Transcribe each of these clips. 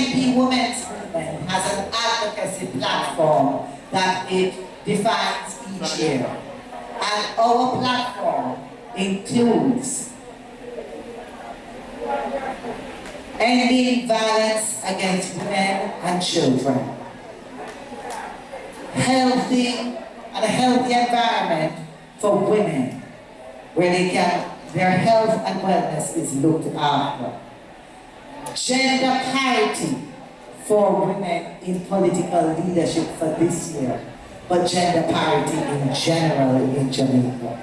PNP Women's Movement has an advocacy platform that it defines each year. And our platform includes ending violence against women and children, a healthy environment for women where their health and wellness is looked after, gender parity for women in political leadership for this year, but gender parity in general in Jamaica.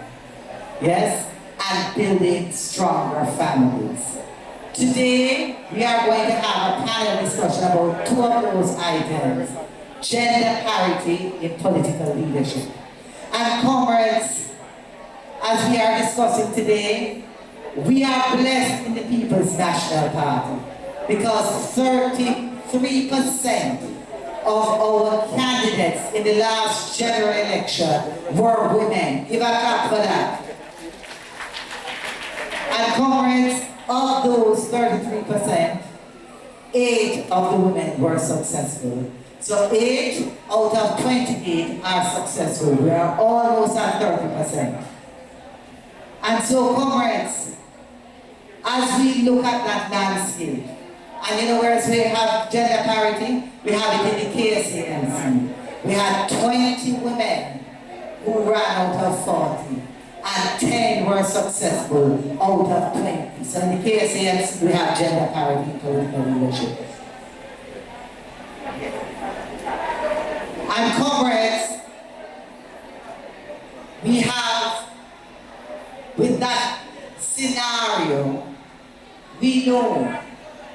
Yes? And building stronger families. Today, we are going to have a panel discussion about two of those items: gender parity in political leadership. And comrades, as we are discussing today, we are blessed in the People's National Party because 33% of our candidates in the last general election were women. Give a clap for that. And comrades, of those 33%, 8 of the women were successful. So 8 out of 28 are successful. We are almost at 30%. And so, comrades, as we look at that landscape, and you know, whereas we have gender parity, we have it in the KCMC. We had 20 women who ran out of 40, and 10 were successful out of 20. So in the KCMC, we have gender parity in political leadership. And comrades, we have, with that scenario, we know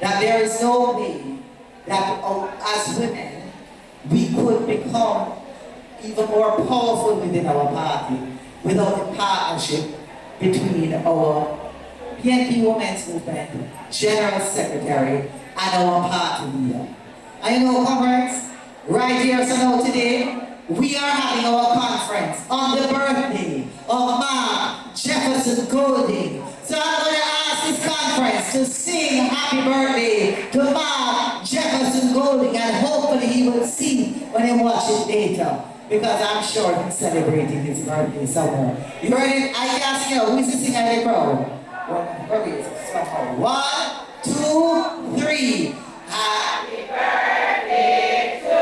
that there is no way that as women, we could become even more powerful within our party without the partnership between our PNP Women's Movement General Secretary and our party leader. And you know, comrades, right here, so now today, we are having our conference on the birthday of Mark Jefferson Golding. So I'm going to ask this conference to sing happy birthday to Mark Jefferson Golding, and hopefully he will see when he watches later, because I'm sure he's celebrating his birthday somewhere. You ready? I can ask you, who is the singer in the crowd? Where is it? Somehow. 1, 2, 3. Happy birthday to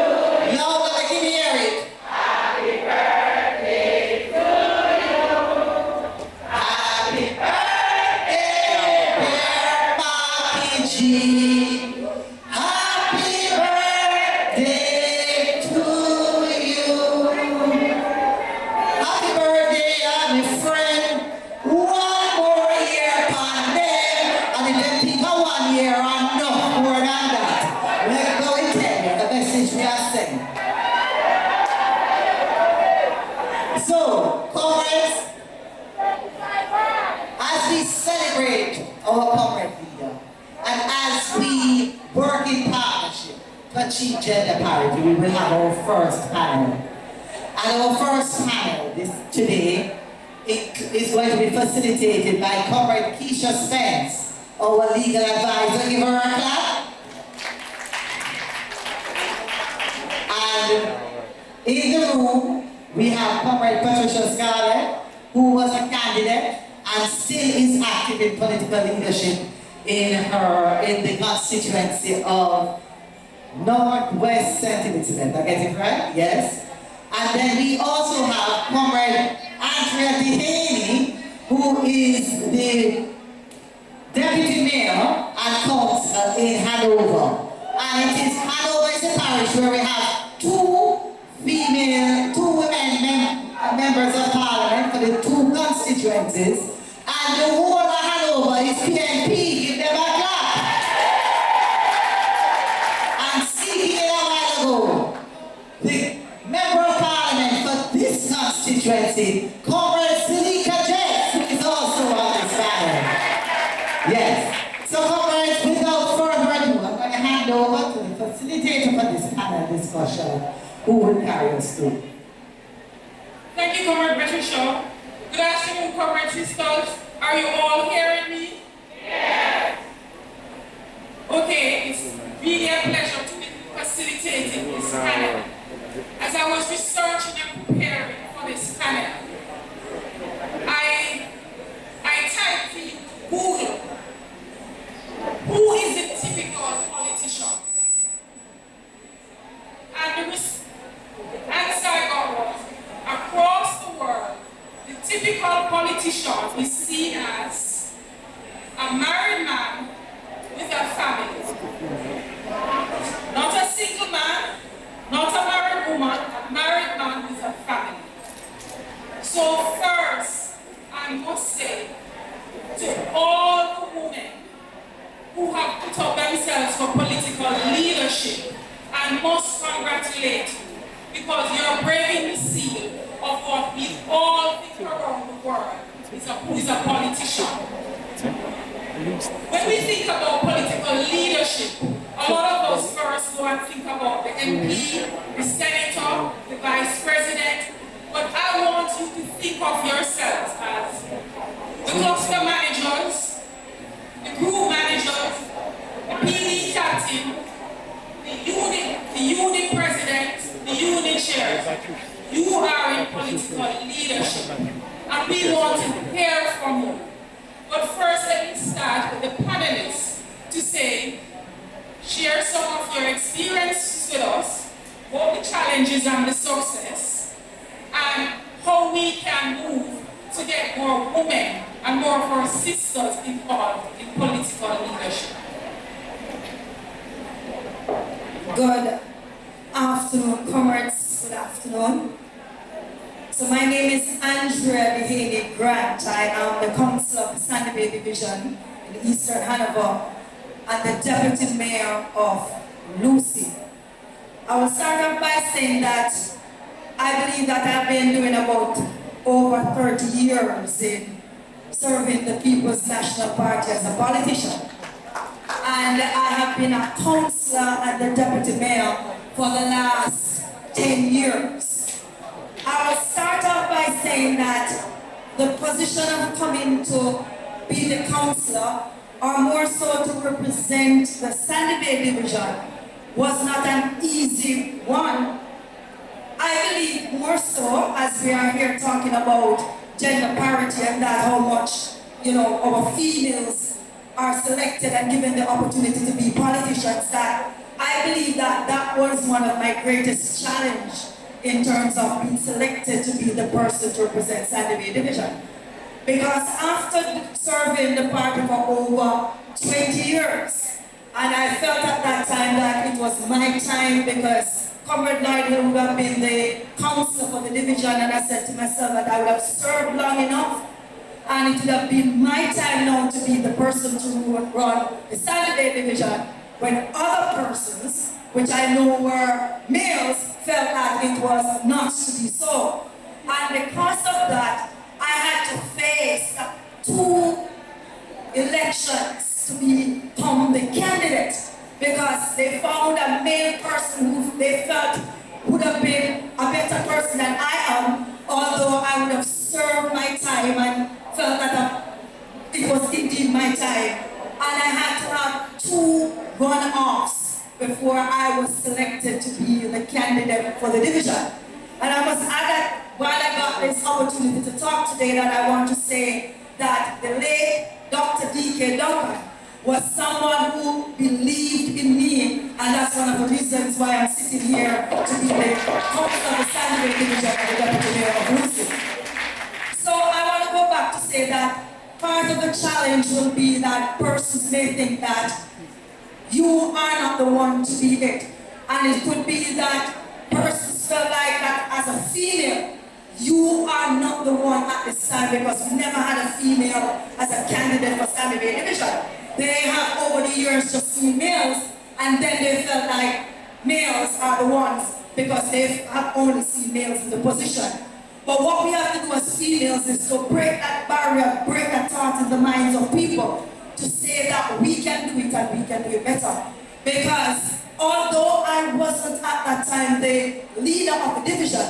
you. Now, let me hear it. Happy birthday to you. Happy birthday, dear Marky G. Happy birthday to you. Happy birthday, my friend. One more year upon them, and if they think of 1 year or no more than that, let's go and tell you the message we are sending. So, comrades, as we celebrate our comrade leader, and as we work in partnership to achieve gender parity, we will have our first panel. And our first panel today is going to be facilitated by Comrade Keisha Spence, our legal advisor. Give her a clap. And in the room, we have Comrade Patricia Scarlett, who was a candidate and still is active in political leadership in the constituency of Northwest St. Elizabeth. I get it right? Yes. And then we also have Comrade Andrea Dehaney, who is the Deputy Mayor and Council in Hanover. And it is Hanover is the parish where we have two women members of Parliament for the 2 constituencies. And the whole of Hanover is PNP. Give them a clap. And speaking a while ago, the Member of Parliament for this constituency, Comrade Sinika Jess, who is also on this panel. Yes. So, comrades, without further ado, I'm going to hand over to the facilitator for this panel discussion, who will carry us through. Thank you, Comrade Patricia. Good afternoon, Comrade sisters. Are you all hearing me? Yes. Okay, it's really a pleasure to all the women who have put up themselves for political leadership, I must congratulate you because you're breaking the seal of what we all think around the world is a politician. When we think about political leadership, a lot of us first go and think about the MP, the senator, the vice president, but I want you to think of yourselves as the cluster managers, the group managers, the PD captain, the unit president, the unit chair. You are in political leadership, and we want to hear from you. But first, let me start with the panelists to say, share some of your experiences with us, both the challenges and the success, and how we can move to get more women and more of our sisters involved in political leadership. Good afternoon, comrades. Good afternoon. So my name is Andrea Dehaney Grant. I am the Councillor of the Sandy Bay Division in Eastern Hanover and the Deputy Mayor of Lucy. I will start off by saying that I believe that I've been doing about over 30 years in serving the People's National Party as a politician. And I have been a councillor and the deputy mayor for the last 10 years. I will start off by saying that the position of coming to be the councillor, or more so to represent the Sandy Bay Division, was not an easy one. I believe more so, as we are here talking about gender parity and that how much, our females are selected and given the opportunity to be politicians, that I believe that that was one of my greatest challenges in terms of being selected to be the person to represent Sandy Bay Division. Because after serving the party for over 20 years, and I felt at that time that it was my time because Comrade Lloyd would have been the councillor for the division, and I said to myself that I would have served long enough and it would have been my time now to be the person to run the Sandy Bay Division when other persons, which I know were males, felt that it was not to be so. And because of that, I had to face 2 elections to become the candidate because they found a male person who they felt would have been a better person than I am, although I would have served my time and felt that it was indeed my time. And I had to have 2 runoffs before I was selected to be the candidate for the division. And I must add that while I got this opportunity to talk today, that I want to say that the late Dr. D.K. Duncan was someone who believed in me, and that's one of the reasons why I'm sitting here to be the councillor of the Sandy Bay Division and the Deputy Mayor of Lucy. So I want to go back to say that part of the challenge will be that persons may think that you are not the one to be it. And it could be that persons feel like that as a female, you are not the one at this time because we never had a female as a candidate for Sandy Bay Division. They have over the years just seen males, and then they felt like males are the ones because they have only seen males in the position. But what we have to do as females is to break that barrier, break that thought in the minds of people, to say that we can do it and we can do it better. Because although I wasn't at that time the leader of the division,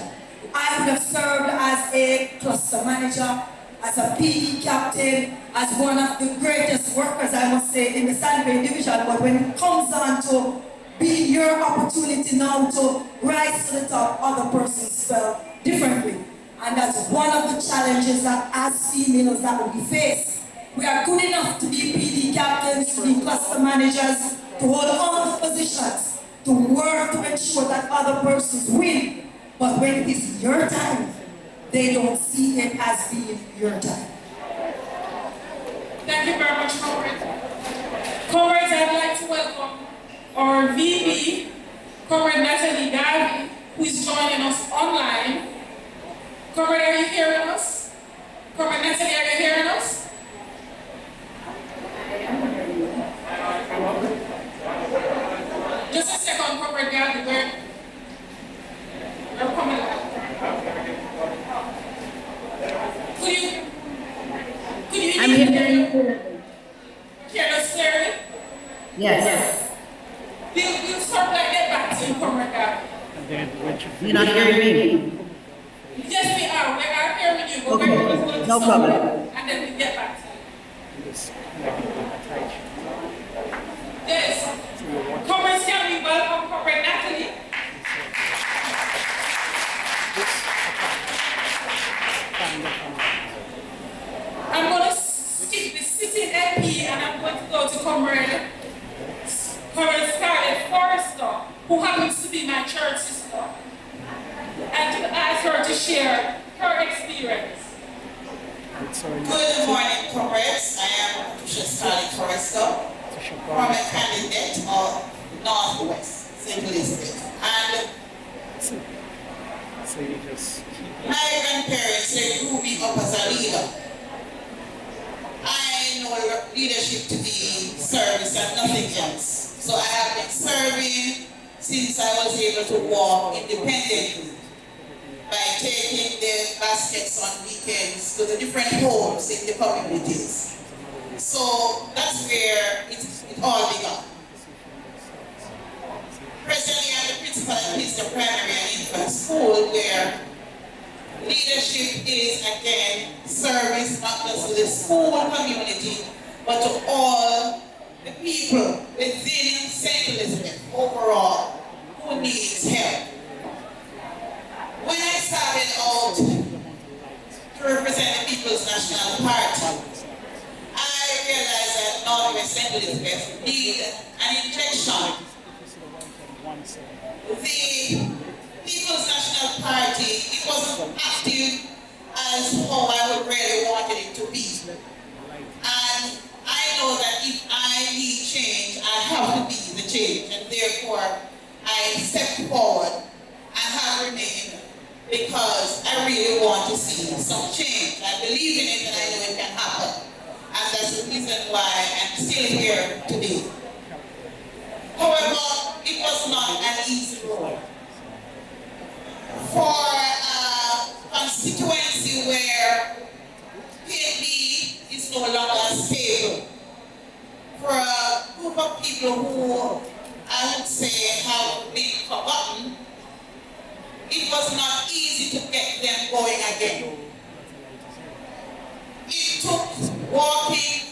I would have served as a cluster manager, as a PD captain, as one of the greatest workers, I must say, in the Sandy Bay Division. But when it comes on to be your opportunity now to rise to the top, other persons felt differently. And that's one of the challenges that as females that we face. We are good enough to be PD captains, to be cluster managers, to hold all the positions, to work to ensure that other persons win. But when it is your time, they don't see it as being your time. Thank you very much, Comrade. Comrades, I'd like to welcome our VP, Comrade Natalie Garvey, who is joining us online. Comrade, are you hearing us? Comrade Natalie, are you hearing us? Yes. We'll start like get back to you, Comrade Gary. You're not hearing me. Yes, we are hearing you, but Okay, we're going to no stop problem. and then we get back to you. Yes. Comrades, can we welcome Comrade Natalie? I'm going to skip the sitting MP and I'm going to go to Comrade Scarlett Forrester, who happens to be my church sister, and to ask her to share her experience. Good morning, comrades. I am Patricia Scarlett Forrester, from a candidate of Northwest, St. Elizabeth. And my grandparents, they grew me up as a leader. I know leadership to be service and nothing else. So I have been serving since I was able to walk independently by taking the baskets on weekends to the different homes in the communities. So that's where it all began. Presently, I'm the principal at Eastern Primary and Infant School, where leadership is, again, service not just to the school community, but to all the people within St. Elizabeth overall who needs help. When I started out to represent the People's National Party, I realized that Northwest St. Elizabeth needed an injection. The People's National Party, it wasn't active as how I would really wanted it to be. And I know that if I need change, I have to be the change. And therefore, I stepped forward and have remained because I really want to see some change. I believe in it and I know it can happen. And that's the reason why I'm still here today. However, it was not an easy road. For a constituency where PNP is no longer stable, for a group of people who I would say have been forgotten, it was not easy to get them going again. It took walking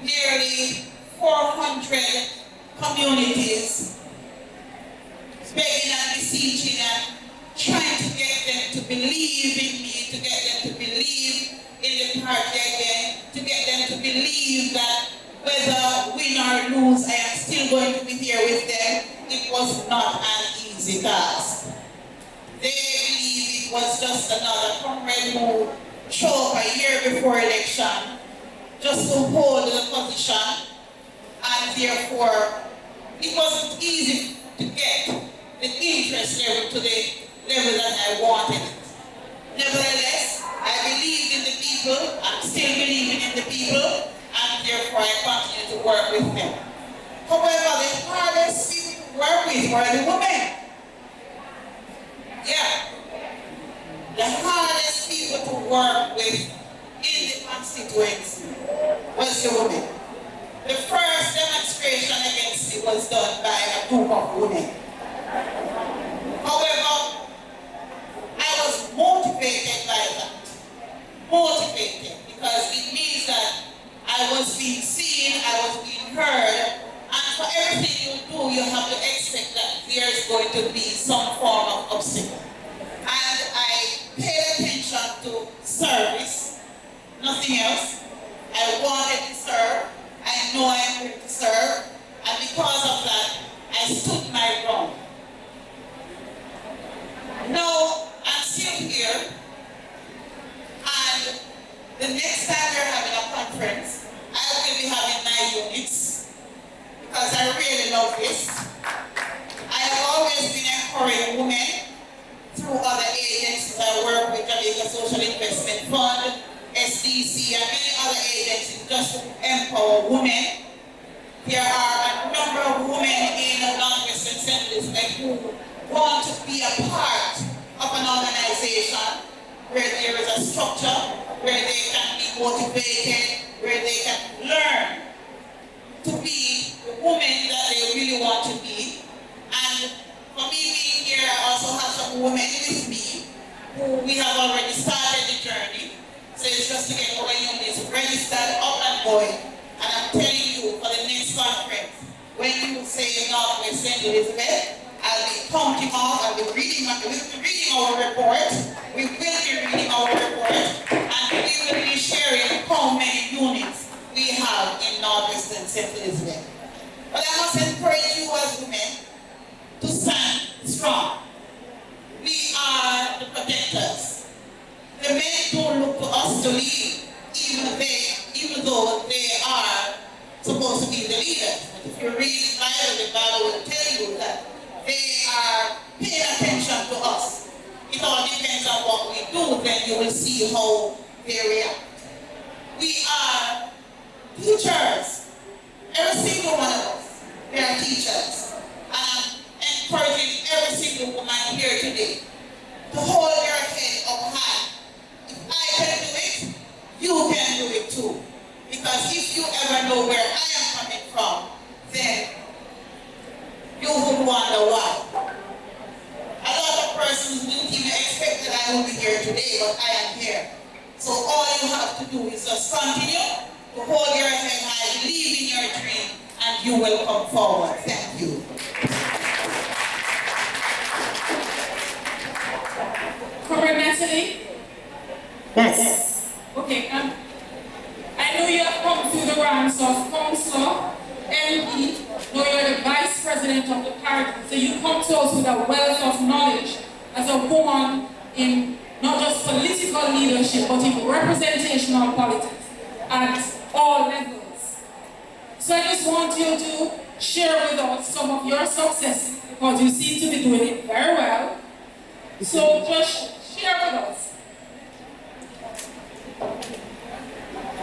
nearly 400 communities, begging and beseeching and trying to get them to believe in me, to get them to believe in the party again, to get them to believe that whether win or lose, I am still going to be here with them. It was not an easy task. They believe it was just another comrade who showed up a year before election just to hold the position, and therefore it wasn't easy to get the interest level to the level that I wanted. Nevertheless, I believed in the people, I'm still believing in the people, and therefore I continue to work with them. However, the hardest people to work with were the women. Yeah. The hardest people to work with in the constituency was the women. The first demonstration against me was done by a group of women. However, I was motivated by that. Motivated because it means that I was being seen, I was being heard, and for everything you do, you have to expect that there is going to be some form of obstacle. And I paid attention to service, nothing else. I wanted to serve. I know I'm here to serve, and because of that, I stood my ground. Now, I'm still here, and the next time we're having a conference, I will be having my units, because I really love this. I have always been encouraging women through other agencies. I work with Jamaica Social Investment Fund, SDC, and many other agencies just to empower women. There are a number of women in Northwestern St. Elizabeth who want to be a part of an organization where there is a structure, where they can be motivated, where they can learn to be the women say Northwest St. Elizabeth. I'll be counting off, we'll be reading our report. We will be reading our report, and we will be sharing how many units we have in Northwestern St. Elizabeth. But I must encourage you as women to stand strong. We are the protectors. The men don't look to us to lead, even though they are supposed to be the leaders. But if you read the Bible will tell you that they are paying attention to us. It all depends on what we do, then you will see how they react. We are teachers. Every single one of us, we are teachers. And I'm encouraging every single woman here today to hold your head up high. If I can do it, you can do it too. Because if you ever know where I am coming from, then you would wonder why. A lot of persons didn't even expect that I will be here today, but I am here. So all you have to do is just continue to hold your head high, believe in your dream, and you will come forward. Thank you. Comrade Natalie? Yes. Okay, I know you have come through the ranks of councillor, MP, now you're the vice president of the party. So you come to us with a wealth of knowledge as a woman in not just political leadership, but in representational politics at all levels. So I just want you to share with us some of your successes, because you seem to be doing it very well. So just share with us.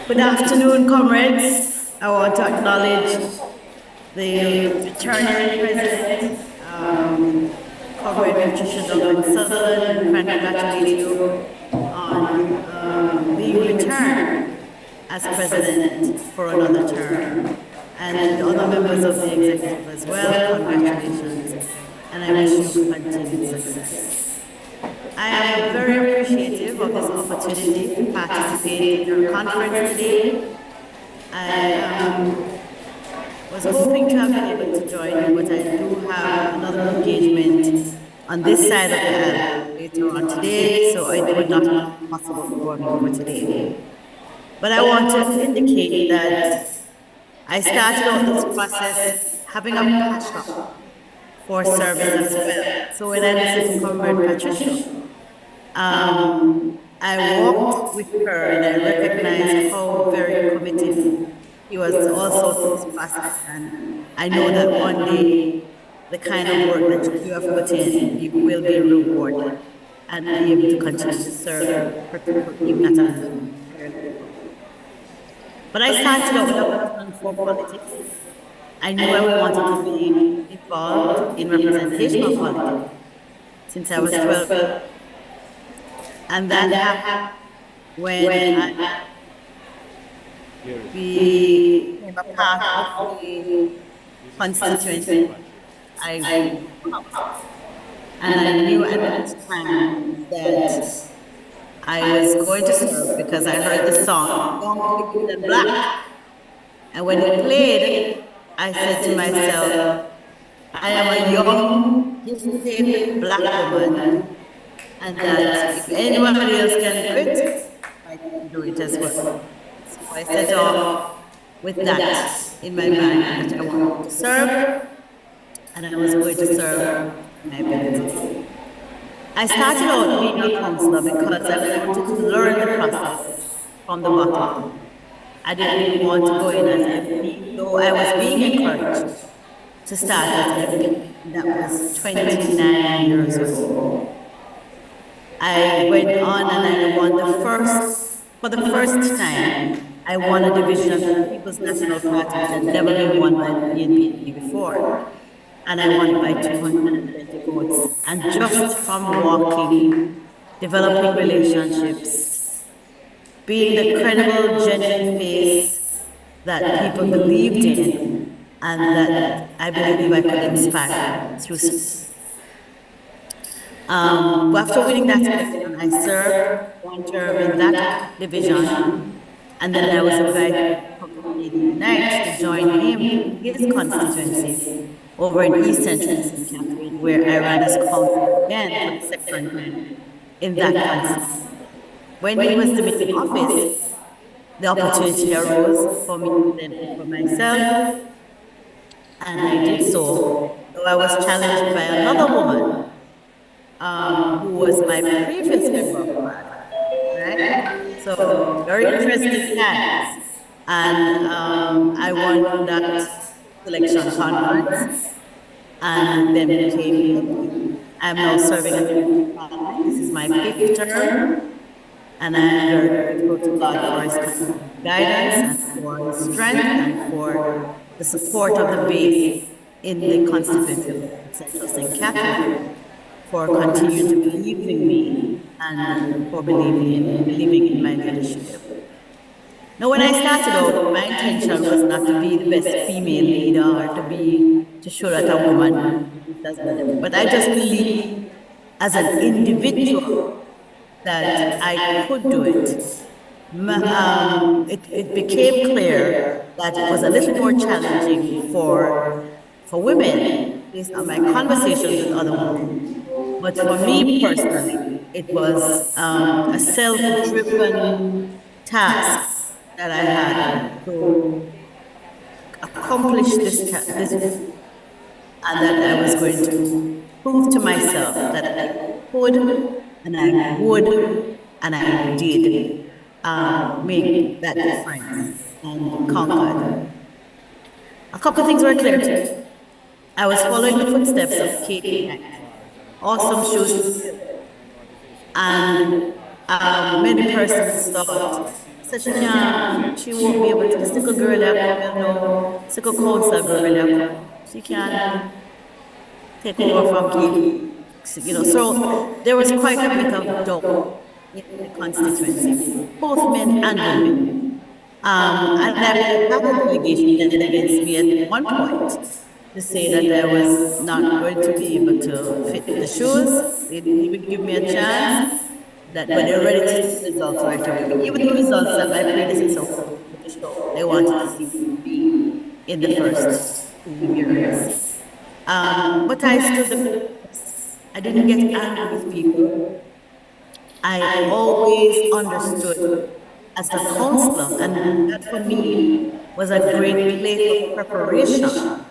Good afternoon, comrades. I want to acknowledge the returning president, Comrade Patricia Sutherland, and congratulate you on being returned as president for another term. And the other members of the executive as well, congratulations. And I wish you continued success. I am very appreciative of this opportunity to participate in your conference today. I was hoping to have been able to join you, but I do have another engagement on this side of the aisle later on today, so it would not be possible for me for today. But I want to indicate that I started out this process having a passion for service as well. So when I listened to Comrade Patricia, I walked with her and I recognized how very committed he was also to this process. And I know that one day, the kind of work that you have put in, you will be rewarded and be able to continue to serve even at a But I started out with a passion for politics. I knew I wanted to be involved in representational politics since I was 12. And that happened when I became a part of the constituency. And I knew at that time that I was going to serve because I heard the song, Young, Wicked and Black. And when it played, I said to myself, I am a young, gifted black woman, and that if anybody else can do it, I can do it as well. So I set off with that in my mind that I wanted to serve, and I was going to serve my abilities. I started out being a counselor because I wanted to learn the process from the bottom. I didn't really want to go in as MP, though I was being encouraged to start as MP. That was 29 years ago. I went on and I won for the first time, I won a division of the People's National Party that had never been won by the PNP before. And I won by 220 votes. And just from walking, developing relationships, being the credible, genuine face that people believed in, and that I believe I could inspire through success. After winning that election, I served one term in that division, and then I was invited from the night to join him in his constituency over in East Central St. Catherine, where I ran as council again for the second time in that constituency. When he was debating office, the opportunity arose for me to then for myself, and I did so, though I was challenged by another woman who was my previous member of parliament, right? So, very interesting times. And I won that selection conference and then became MP. I'm now serving as member of parliament. This is my fifth term, and I am very grateful to God for his guidance and for his strength and for the support of the base in the constituency of Central St. Catherine, for continuing to believe in me and for believing in my leadership. Now, when I started out, my intention was not to be the best female leader or to show that a woman does better. But I just believe as an individual that I could do it. It became clear that it was a little more challenging for women based on my conversations with other women. But for me personally, it was a self-driven task that I had to accomplish this, and that I was going to prove to myself that I could, and I would, and I did make that difference and conquered. A couple of things were clear to me. I was following the footsteps of Kate, awesome shoes, and many persons thought, such she won't be able to, sickle girl, sickle council girl, she can take over from Kate. So there was quite a bit of doubt in the constituency, both men and women. And I had a delegation that against me at one point to say that I was not going to be able to fit the shoes. They didn't even give me a chance. But they're ready to see the results right away. Even the results that my predecessor would show, they wanted to see me in the first 2 years. But I stood I didn't get angry with people. I always understood as a counselor, and that for me was a great place of preparation.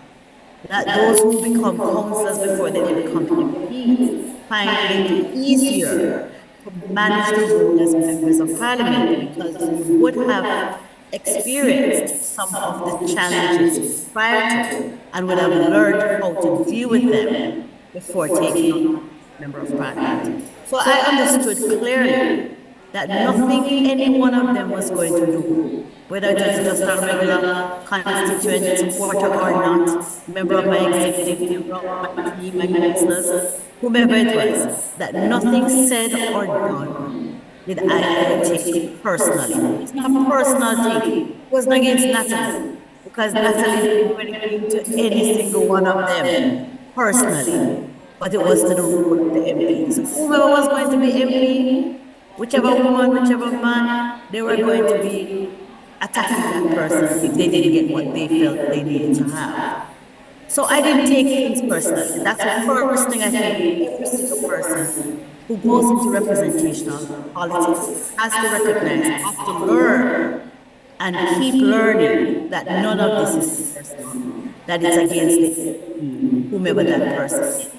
That those who become counselors before they become MPs find it easier to manage the role as members of parliament, because you would have experienced some of the challenges prior to and would have learned how to deal with them before taking on member of parliament. So I understood clearly that nothing any one of them was going to do, whether it was just a regular constituent supporter or not, member of my executive, member of my team, my councillors, whomever it was, that nothing said or done did I ever take personally. It's not a personal thing. It wasn't against Natalie, because Natalie didn't do anything to any single one of them personally, but it was to the role of the MP. So whoever was going to be MP, whichever woman, whichever man, they were going to be attacking that person if they didn't get what they felt they needed to have. So I didn't take things personally. That's the first thing I think every single person who goes into representational politics has to recognize, has to learn, and keep learning that none of this is personal, that it's against whomever that person is.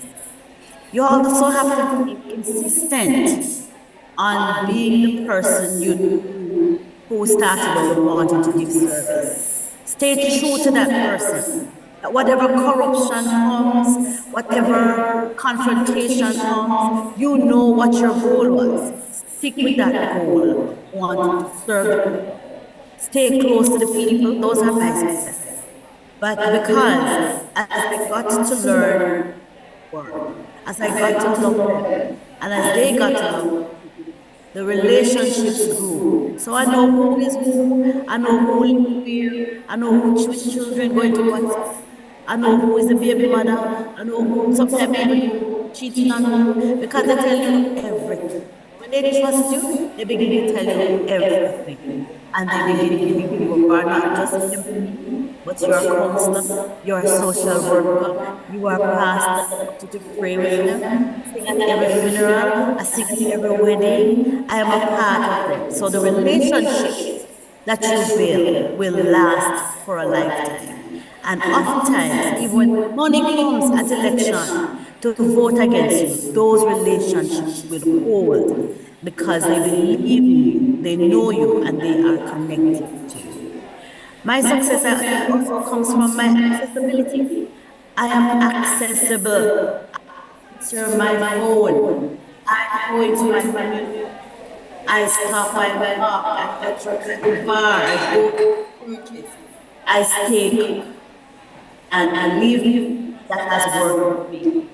You also have to be consistent on being the person who started out wanting to give service. Stay true to that person. That whatever corruption comes, whatever confrontation comes, you know what your goal was. Stick with that goal. Want to serve the people. Stay close to the people. Those are my successes. But because as I got to learn work, as I got to love them, and as they got to love, the relationships grew. So I know who is who, I know who lives where, I know which children going to what, I know who is the baby mother, I know who sometimes even cheating on you, because they tell you everything. When they trust you, they begin to tell you everything. And they begin to give you who are not just empty, but you're a counselor, you're a social worker, you are a pastor, I want you to pray with them. I sing at every funeral, I sing at every wedding. I am a part of them. So the relationships that you build will last for a lifetime. And oftentimes, even when money comes at election to vote against you, those relationships will hold because they believe in you, they know you, and they are connected to you. My success, I think, also comes from my accessibility. I am accessible. I answer my phone. I go into my community. I stop by the park. I go to the bar. I go to churches. I stay and live that has worked for me.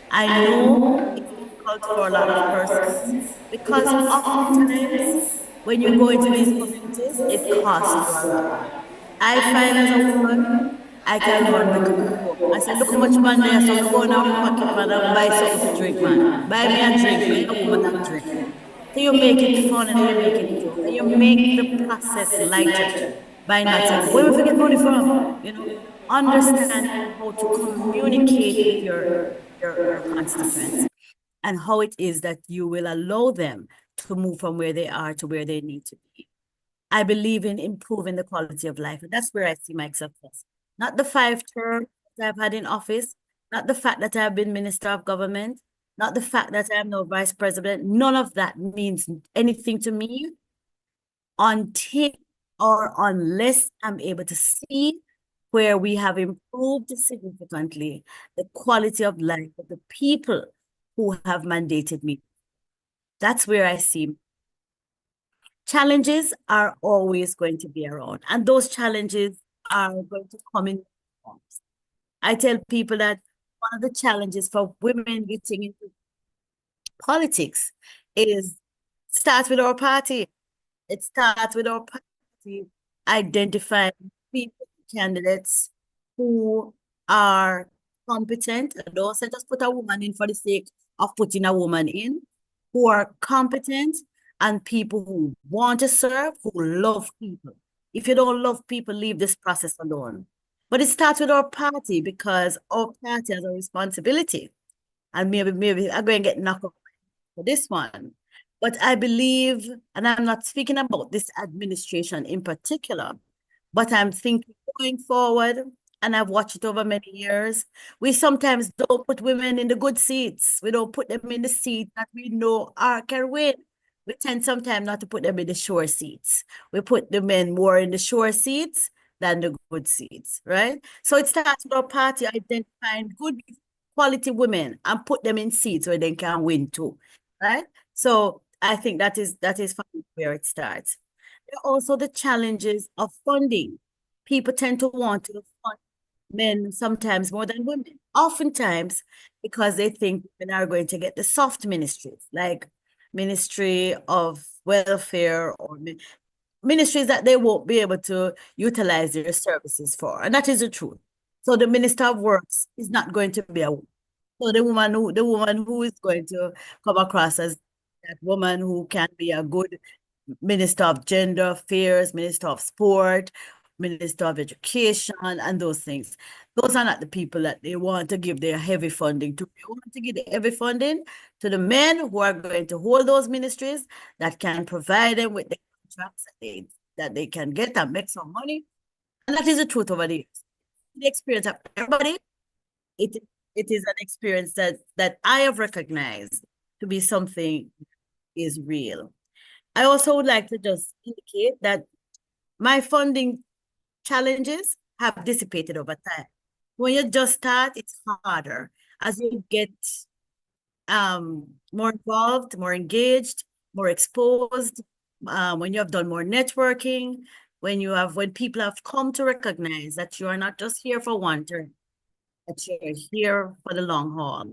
I know it's difficult for a lot of persons because oftentimes when you go into these communities, it costs you a lot. I find as a woman, I can run the group. I say, look how much man there, so me go in our pocket man and buy something for drink, man. Buy me a drink, buy a woman a drink. So you make it fun and you make it joke. And you make the process lighter by not saying, where we get money from? You know, understanding how to communicate with your constituents and how it is that you will allow them to move from where they are to where they need to be. I believe in improving the quality of life. And that's where I see my success. Not the 5 terms that I've had in office, not the fact that I've been Minister of Government, not the fact that I am now Vice President. None of that means anything to me until or unless I'm able to see where we have improved significantly the quality of life of the people who have mandated me. That's where I see challenges are always going to be around, and those challenges are going to come in forms. I tell people that one of the challenges for women getting into politics is starts with our party. It starts with our party identifying people, candidates who are competent. And don't say just put a woman in for the sake of putting a woman in, who are competent and people who want to serve, who love people. If you don't love people, leave this process alone. But it starts with our party because our party has a responsibility. And maybe I'm going to get knocked up for this one. But I believe, and I'm not speaking about this administration in particular, but I'm thinking going forward, and I've watched it over many years, we sometimes don't put women in the good seats. We don't put them in the seat that we know can win. We tend sometimes not to put them in the sure seats. We put the men more in the sure seats than the good seats, right? So it starts with our party identifying good quality women and put them in seats where they can win too, right? So I think that is where it starts. There are also the challenges of funding. People tend to want to fund men sometimes more than women, oftentimes because they think women are going to get the soft ministries, like Ministry of Welfare or ministries that they won't be able to utilize their services for. And that is the truth. So the Minister of Works is not going to be a woman. So the woman who is going to come across as that woman who can be a good Minister of Gender Affairs, Minister of Sport, Minister of Education, and those things. Those are not the people that they want to give their heavy funding to. They want to give the heavy funding to the men who are going to hold those ministries, that can provide them with the contracts that they can get and make some money. And that is the truth over the years. The experience of everybody, it is an experience that I have recognized to be something is real. I also would like to just indicate that my funding challenges have dissipated over time. When you just start, it's harder. As you get more involved, more engaged, more exposed, when you have done more networking, when people have come to recognize that you are not just here for one term, that you're here for the long haul,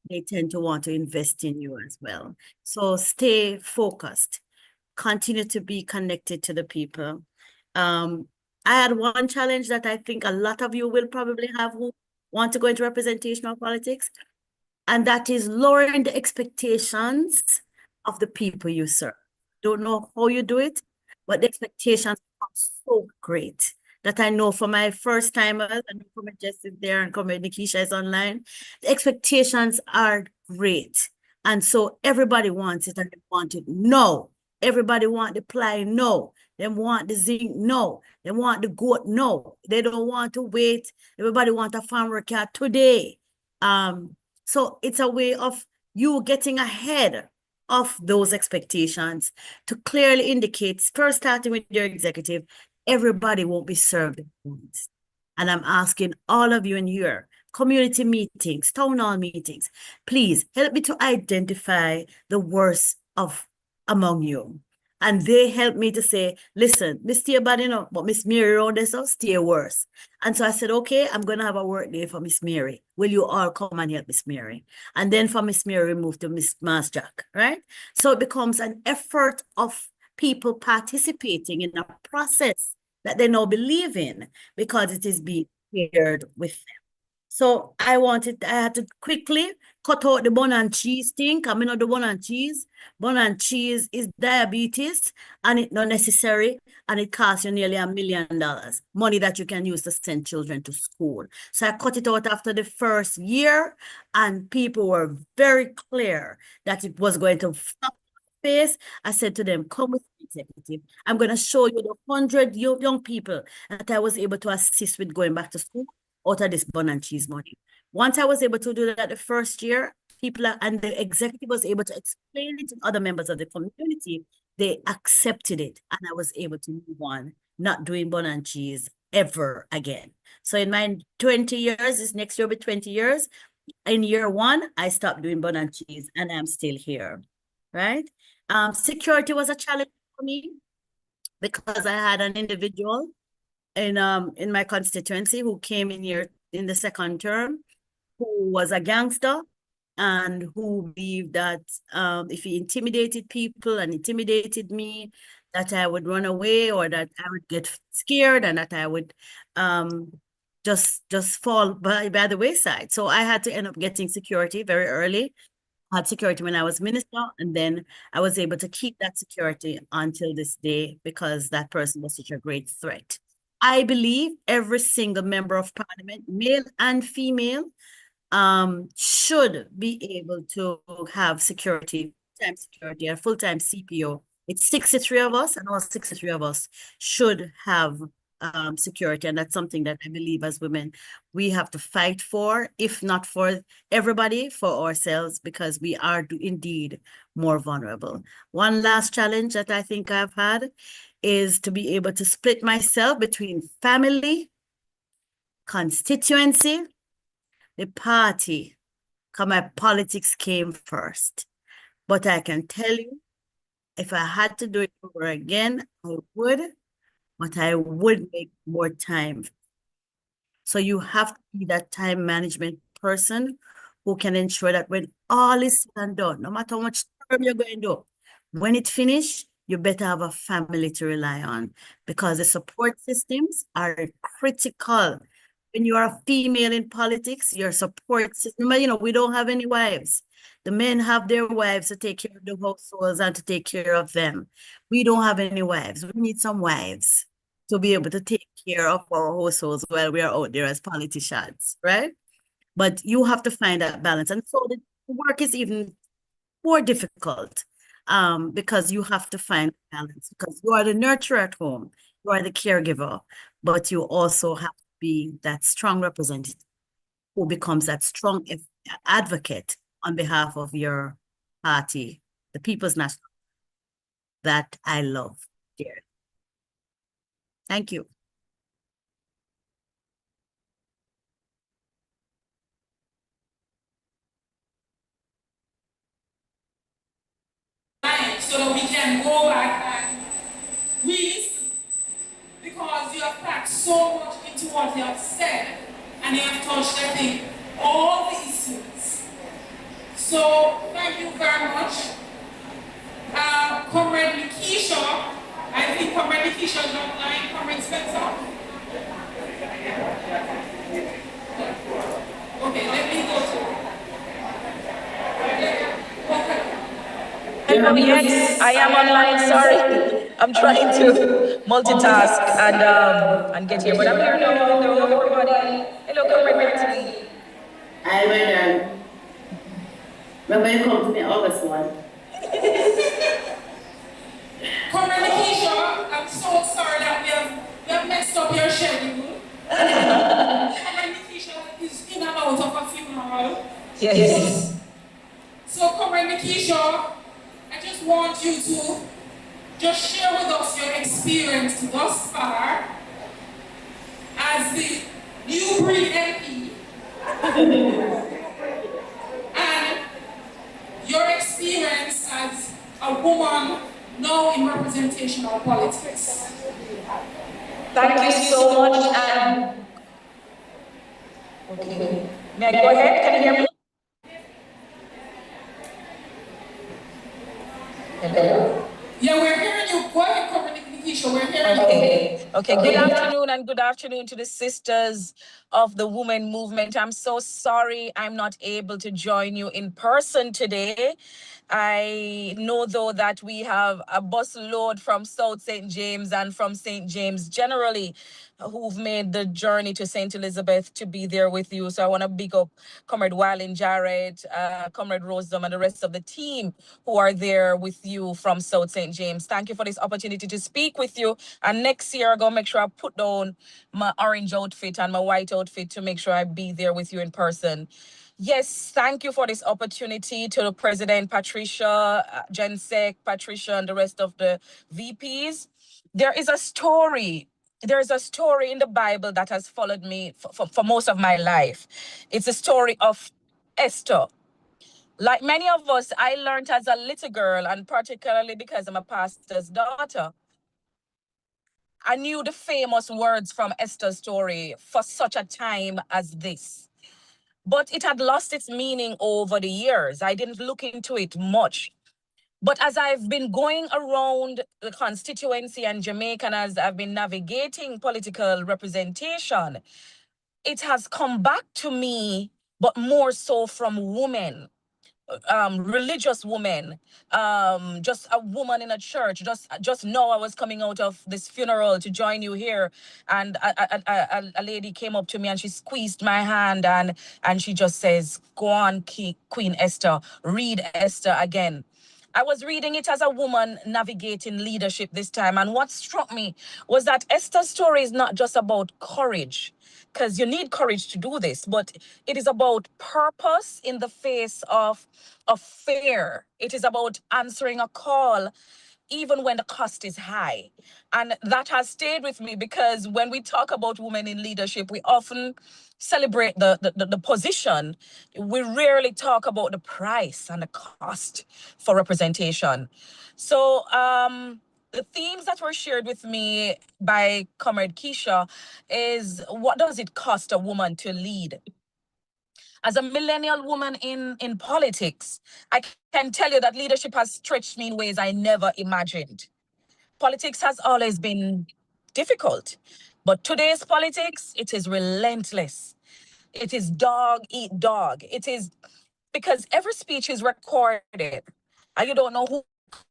they tend to want to invest in you as well. So stay focused, continue to be connected to the people. I had one challenge that I think a lot of you will probably have who want to go into representational politics, and that is lowering the expectations of the people you serve. Don't know how you do it, but the expectations are so great that I know for my first timers, and Comrade Jess is there and Comrade Nikisha is online, the expectations are great. And so everybody wants it and they want it. No. Everybody want the ply, no. They want the zinc, no. They want the goat, no. They don't want to wait. Everybody want a farmer cat today. So it's a way of you getting ahead of those expectations to clearly indicate, first starting with your executive, everybody won't be served at once. And I'm asking all of you in here, community meetings, town hall meetings, please help me to identify the worst of among you. And they helped me to say, listen, Miss stay bad enough, but Miss Mary around this house stay worse. And so I said, okay, I'm going to have a work day for Miss Mary. Will you all come and help Miss Mary? And then for Miss Mary, we move to Miss Mass Jack, right? So it becomes an effort of people participating in a process that they now believe in because it is being shared with them. So I had to quickly cut out the bun and cheese thing. I mean, the bun and cheese. Bun and cheese is diabetes and it's not necessary and it costs you nearly $1 million. Money that you can use to send children to school. So I cut it out after the first year and people were very clear that it was going to flop face. I said to them, come with me, executive. I'm going to show you the 100 young people that I was able to assist with going back to school out of this bun and cheese money. Once I was able to do that the first year, and the executive was able to explain it to other members of the community, they accepted it and I was able to move on, not doing bun and cheese ever again. So in my 20 years, this next year will be 20 years. In year 1, I stopped doing bun and cheese and I'm still here, right? Security was a challenge for me because I had an individual in my constituency who came in here in the second term, who was a gangster and who believed that if he intimidated people and intimidated me, that I would run away or that I would get scared and that I would just fall by the wayside. So I had to end up getting security very early. I had security when I was minister, and then I was able to keep that security until this day because that person was such a great threat. I believe every single member of parliament, male and female, should be able to have security, full-time security, a full-time CPO. It's 63 of us, and all 63 of us should have security, and that's something that I believe as women we have to fight for, if not for everybody, for ourselves, because we are indeed more vulnerable. One last challenge that I think I've had is to be able to split myself between family, constituency, the party, because my politics came first. But I can tell you, if I had to do it over again, I would, but I would make more time. So you have to be that time management person who can ensure that when all is said and done, no matter how much time you're going to do, when it finished, you better have a family to rely on because the support systems are critical. When you are a female in politics, your support system, you know, we don't have any wives. The men have their wives to take care of the households and to take care of them. We don't have any wives. We need some wives to be able to take care of our households while we are out there as politicians, right? But you have to find that balance. And so the work is even more difficult because you have to find balance because you are the nurturer at home, you are the caregiver, but you also have to be that strong representative who becomes that strong advocate on behalf of your party, the People's National, that I love dearly. Thank you. So that we can go back and re-listen. Because you have packed so much into what you have said, and you have touched, I think, all the issues. So, thank you very much. Comrade Nikisha, I think Comrade Nikisha is online. Comrade Spencer. Okay, let me go to. Yes, I am online, sorry. I'm trying to multitask and get here. But I'm here now. Hello, everybody. Hello, Comrade Maxine. I will remember you come to me August 1. Comrade Keisha, I'm so sorry that we have messed up your schedule. Comrade Keisha is in and out of a funeral. Yes. So, Comrade Keisha, I just want you to just share with us your experience thus far as the new breed MP and your experience as a woman now in representational politics. Thank you so much. Okay. May I go ahead? Can you hear me? Hello? Yeah, we're hearing you. Go ahead, Comrade Keisha. We're hearing you. Okay. Good afternoon and good afternoon to the sisters of the women movement. I'm so sorry I'm not able to join you in person today. I know though that we have a bus load from South St. James and from St. James generally who've made the journey to St. Elizabeth to be there with you. So I want to big up Comrade Wyland Jarrett, Comrade Rosedom, and the rest of the team who are there with you from South St. James. Thank you for this opportunity to speak with you. And next year, I'm going to make sure I put down my orange outfit and my white outfit to make sure I be there with you in person. Yes, thank you for this opportunity to President Patricia, Jensek, Patricia, and the rest of the VPs. There is a story in the Bible that has followed me for most of my life. It's a story of Esther. Like many of us, I learned as a little girl, and particularly because I'm a pastor's daughter, I knew the famous words from Esther's story for such a time as this. But it had lost its meaning over the years. I didn't look into it much. But as I've been going around the constituency and Jamaica, and as I've been navigating political representation, it has come back to me, but more so from women, religious women, just a woman in a church. Just now I was coming out of this funeral to join you here, and a lady came up to me and she squeezed my hand and she just says, "Go on, Queen Esther, read Esther again." I was reading it as a woman navigating leadership this time. And what struck me was that Esther's story is not just about courage, because you need courage to do this, but it is about purpose in the face of fear. It is about answering a call even when the cost is high. And that has stayed with me because when we talk about women in leadership, we often celebrate the position. We rarely talk about the price and the cost for representation. So the themes that were shared with me by Comrade Keisha is, what does it cost a woman to lead? As a millennial woman in politics, I can tell you that leadership has stretched me in ways I never imagined. Politics has always been difficult, but today's politics, it is relentless. It is dog eat dog. It is because every speech is recorded and you don't know who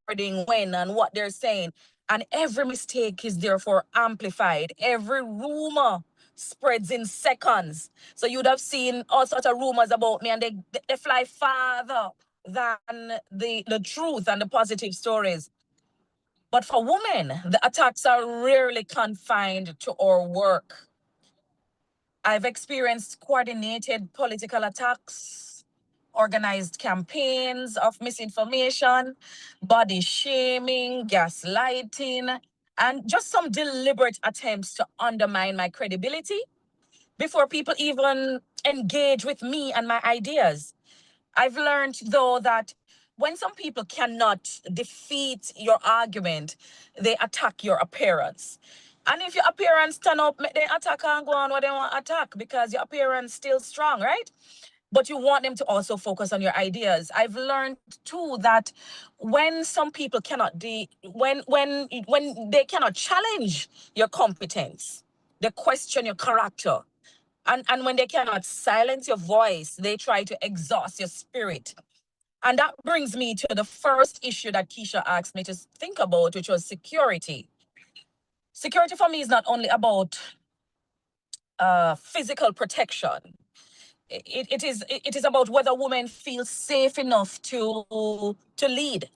recording when and what they're saying. And every mistake is therefore amplified. Every rumor spreads in seconds. So you'd have seen all sorts of rumors about me and they fly farther than the truth and the positive stories. But for women, the attacks are rarely confined to our work. I've experienced coordinated political attacks, organized campaigns of misinformation, body shaming, gaslighting, and just some deliberate attempts to undermine my credibility before people even engage with me and my ideas. I've learned, though, that when some people cannot defeat your argument, they attack your appearance. And if your appearance turn up, they attack and go on what they want to attack because your appearance still strong, right? But you want them to also focus on your ideas. I've learned too that when some people cannot when they cannot challenge your competence, they question your character. And when they cannot silence your voice, they try to exhaust your spirit. And that brings me to the first issue that Keisha asked me to think about, which was security. Security for me is not only about physical protection. It is about whether women feel safe enough to lead.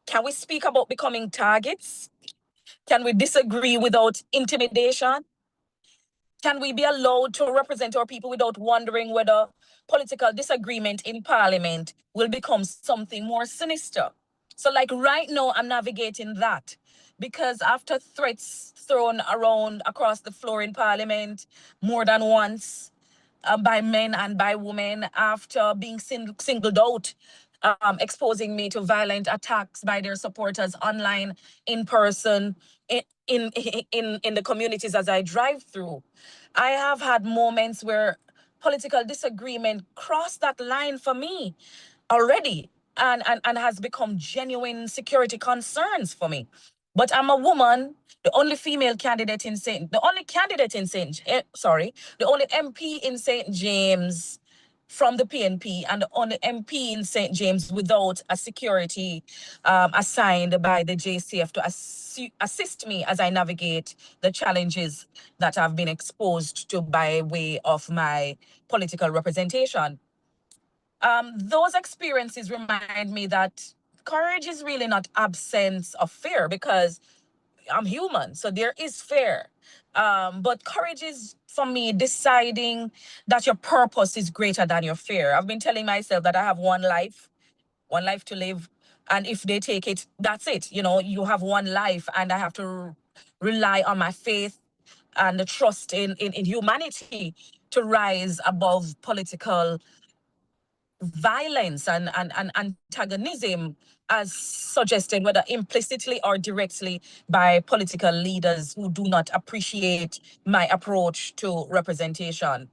Can we speak about becoming targets? Can we disagree without intimidation? Can we be allowed to represent our people without wondering whether political disagreement in parliament will become something more sinister? So, like right now, I'm navigating that because after threats thrown around across the floor in parliament more than once, by men and by women, after being singled out, exposing me to violent attacks by their supporters online, in person, in the communities as I drive through. I have had moments where political disagreement crossed that line for me already, and has become genuine security concerns for me. But I'm a woman, the only female candidate in the only candidate in the only MP in St. James from the PNP, and the only MP in St. James without a security assigned by the JCF to assist me as I navigate the challenges that I've been exposed to by way of my political representation. Those experiences remind me that courage is really not absence of fear, because I'm human, so there is fear. But courage is, for me, deciding that your purpose is greater than your fear. I've been telling myself that I have one life to live, and if they take it, that's it. You know, you have one life, and I have to rely on my faith and the trust in humanity to rise above political violence and antagonism, as suggested, whether implicitly or directly, by political leaders who do not appreciate my approach to representation.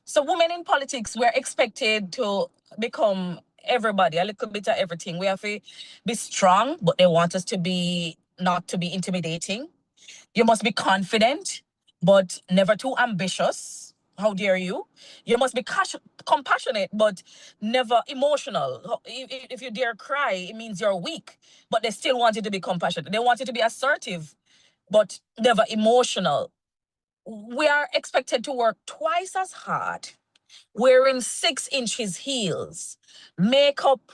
So women in politics, we're expected to become everybody, a little bit of everything. We have to be strong, but they want us to be not to be intimidating. You must be confident, but never too ambitious. How dare you? You must be compassionate, but never emotional. If you dare cry, it means you're weak. But they still want you to be compassionate. They want you to be assertive, but never emotional. We are expected to work twice as hard, wearing 6 inches heels, makeup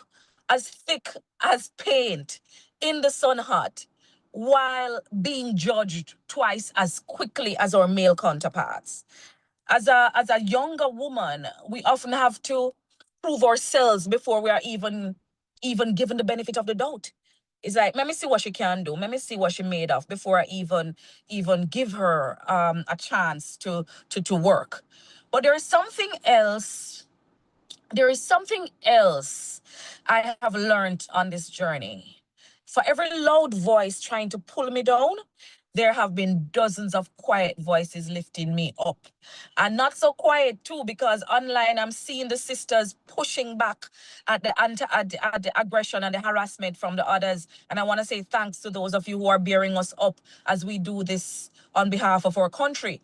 as thick as paint, in the sun hot, while being judged twice as quickly as our male counterparts. As a younger woman, we often have to prove ourselves before we are even given the benefit of the doubt. It's like, let me see what she can do. Let me see what she made of before I even give her a chance to work. But there is something else I have learned on this journey. For every loud voice trying to pull me down, there have been dozens of quiet voices lifting me up. And not so quiet too, because online I'm seeing the sisters pushing back at the aggression and the harassment from the others. And I want to say thanks to those of you who are bearing us up as we do this on behalf of our country.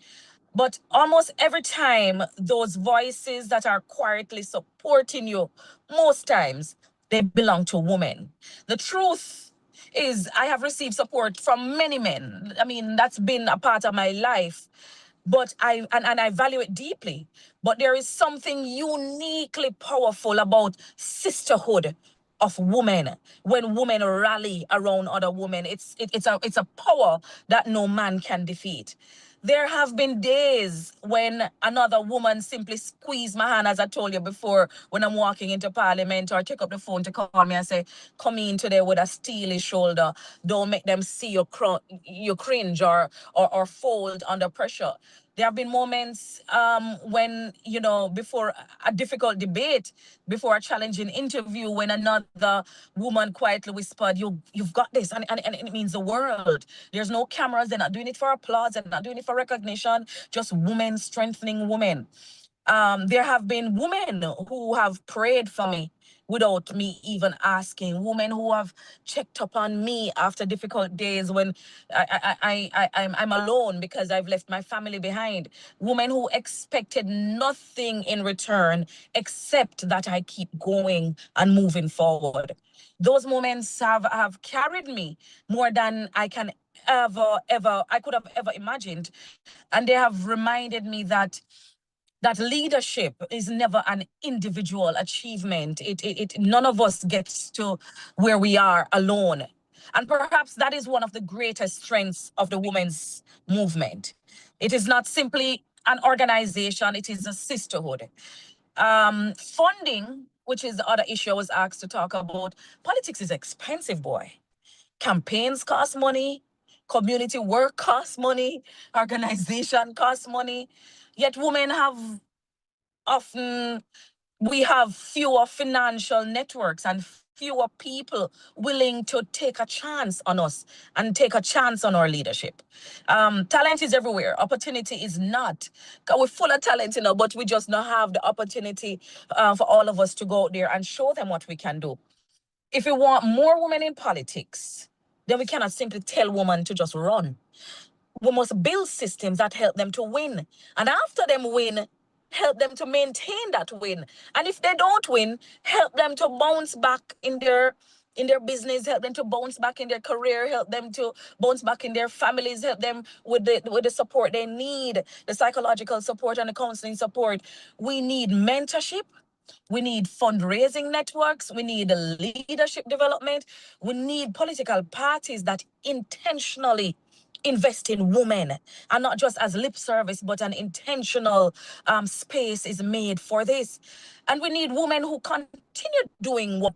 But almost every time, those voices that are quietly supporting you, most times, they belong to women. The truth is, I have received support from many men. I mean, that's been a part of my life. But I value it deeply. But there is something uniquely powerful about sisterhood of women. When women rally around other women, it's a power that no man can defeat. There have been days when another woman simply squeezed my hand, as I told you before, when I'm walking into parliament, or take up the phone to call me and say, come in today with a steely shoulder. Don't make them see you cringe or fold under pressure. There have been moments when, before a difficult debate, before a challenging interview, when another woman quietly whispered, you've got this, and it means the world. There's no cameras, they're not doing it for applause, they're not doing it for recognition, just women strengthening women. There have been women who have prayed for me without me even asking. Women who have checked up on me after difficult days when I'm alone because I've left my family behind. Women who expected nothing in return except that I keep going and moving forward. Those moments have carried me more than I can I could have ever imagined. And they have reminded me that leadership is never an individual achievement. None of us gets to where we are alone. And perhaps that is one of the greatest strengths of the women's movement. It is not simply an organization, it is a sisterhood. Funding, which is the other issue I was asked to talk about, politics is expensive, boy. Campaigns cost money, community work costs money, organization costs money. Yet women have often, we have fewer financial networks and fewer people willing to take a chance on us and take a chance on our leadership. Talent is everywhere. Opportunity is not. 'Cause we're full of talent, but we just not have the opportunity for all of us to go out there and show them what we can do. If we want more women in politics, then we cannot simply tell women to just run. We must build systems that help them to win. And after them win, help them to maintain that win. And if they don't win, help them to bounce back in their business, help them to bounce back in their career, help them to bounce back in their families, help them with the support they need, the psychological support and the counseling support. We need mentorship. We need fundraising networks. We need leadership development. We need political parties that intentionally invest in women, and not just as lip service, but an intentional space is made for this. And we need women who continue doing what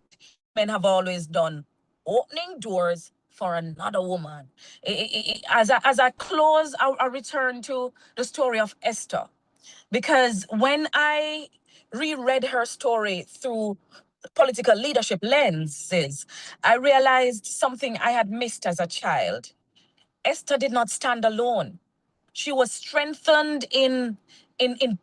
men have always done, opening doors for another woman. As I close, I'll return to the story of Esther, because when I reread her story through political leadership lenses, I realized something I had missed as a child. Esther did not stand alone. She was strengthened in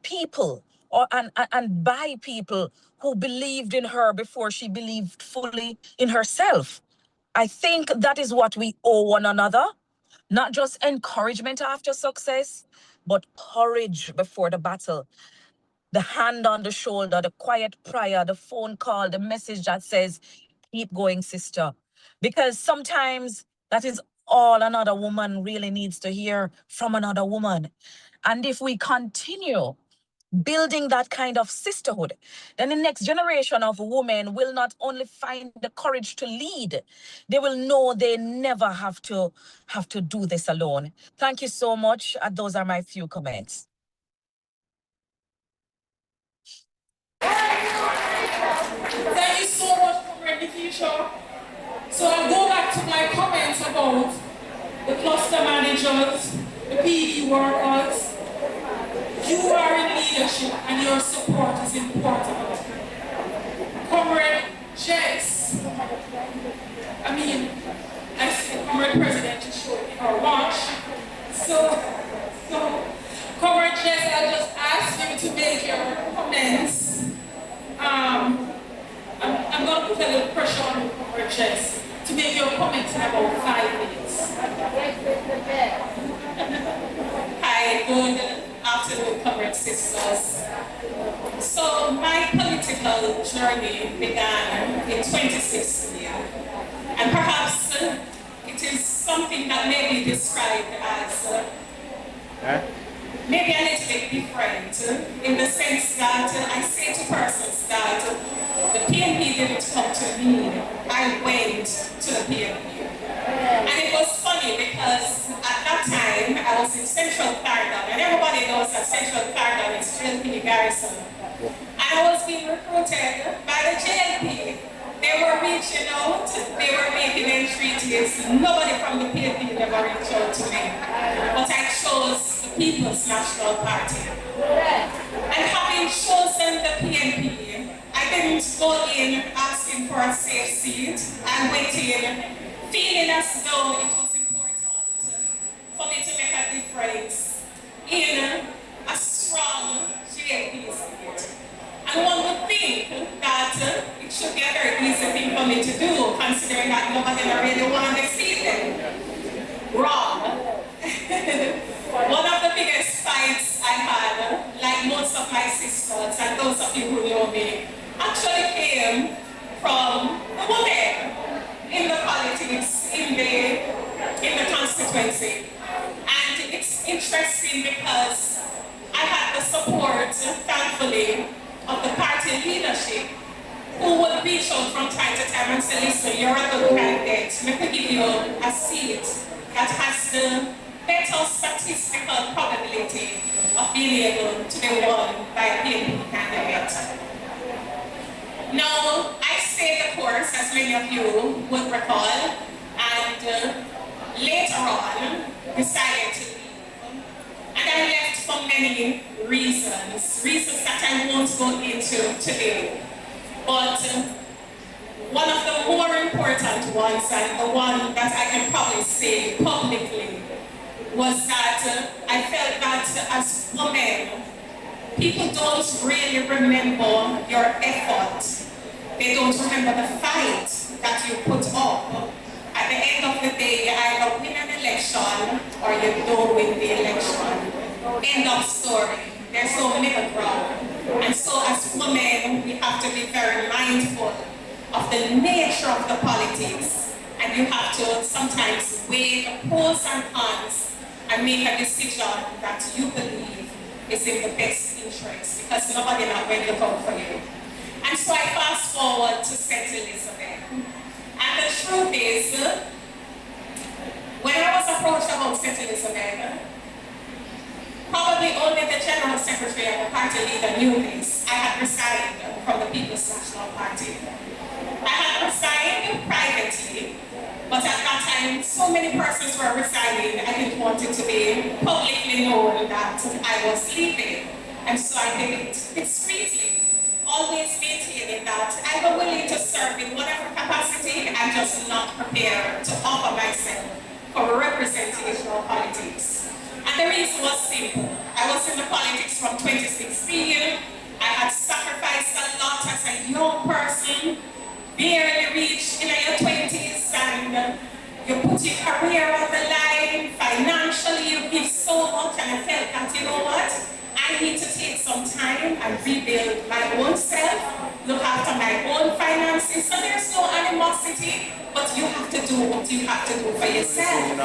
people, and by people who believed in her before she believed fully in herself. I think that is what we owe one another. Not just encouragement after success, but courage before the battle. The hand on the shoulder, the quiet prayer, the phone call, the message that says, keep going, sister. Because sometimes that is all another woman really needs to hear from another woman. And if we continue building that kind of sisterhood, then the next generation of women will not only find the courage to lead, they will know they never have to do this alone. Thank you so much. Those are my few comments. Thank you so much, Comrade Nikisha. So I'll go back to my comments about the cluster managers, the PD workers. You are in leadership and your support is important. Comrade Jess, I see Comrade President just showed me her watch. So Comrade Jess, I'll just ask you to make your comments. I'm going to put a little pressure on you, Comrade Jess, to make your comments in about 5 minutes. Hi, good afternoon, comrade sisters. So my political journey began in 2016, and perhaps it is something that may be described as maybe a little bit different in the sense that I say to persons that the PNP didn't come to me, I went to the PNP. And it was funny because at that time I was in Central Clarendon, and everybody knows that Central Clarendon is JLP garrison. And I was being recruited by the JLP. They were reaching out, they were making entreaties. Nobody from the PNP never reached out to me. But I chose the People's National Party. And having chosen the PNP, I didn't go in asking for a safe seat. I went in feeling as though it was important for me to make a difference in a strong JLP seat. And one would think that it should be a very easy thing for me to do, considering that nobody really wanted to see them. Wrong. One of the biggest fights I had, like most of my sisters and those of you who know me, actually came from the women in the politics, in the constituency. constituency. And it's interesting because I had the support, thankfully, of the party leadership who would reach out from time to time and say, listen, you're a good candidate. Let me give you a seat that has the better statistical probability of being able to be won by a PNP candidate. Now, I stayed the course, as many of you would recall, and later on decided to leave. And I left for many reasons that I won't go into today. But one of the more important ones, and the one that I can probably say publicly, was that I felt that as women, people don't really remember your effort. They don't remember the fight that you put up. At the end of the day, you either win an election or you don't win the election. End of story. There's no middle ground. And so as women, we have to be very mindful of the nature of the politics. And you have to sometimes weigh the pros and cons and make a decision that you believe is in the best interest, because nobody not going to look out for you. And so I fast forward to St. Elizabeth. And the truth is, when I was approached about St. Elizabeth, probably only the General Secretary and the party leader knew this. I had resigned from the People's National Party. I had resigned privately, but at that time, so many persons were resigning, I didn't want it to be publicly known that I was leaving. And so I did it discreetly, always maintaining that I was willing to serve in whatever capacity. I'm just not prepared to offer myself for representational politics. And the reason was simple. I was in the politics from 2016. I had sacrificed a lot as a young person, barely reached in your 20s, and you put your career on the line. Financially, you give so much, and I felt that, you know what? I need to take some time and rebuild my own self, look after my own finances. So there's no animosity, but you have to do what you have to do for yourself.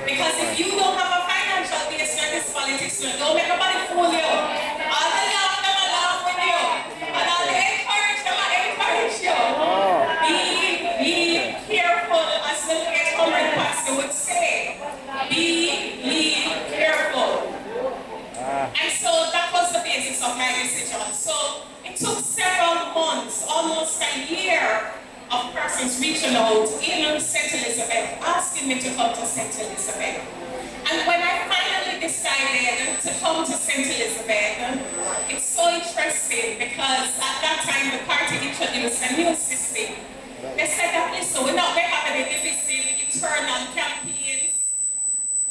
Because if you don't have a financial base in this politics, don't make nobody fool you. All the love, them will laugh with you. And all the encourage, them will encourage you. Be careful, as the late Comrade Pastor would say. Be careful. And so that was the basis of my decision. So it took several months, almost a year, of persons reaching out in St. Elizabeth, asking me to come to St. Elizabeth. And when I finally decided to come to St. Elizabeth, it's so interesting because at that time the party introduced a new system. They said that, listen, we're not going to have any divisive internal campaigns.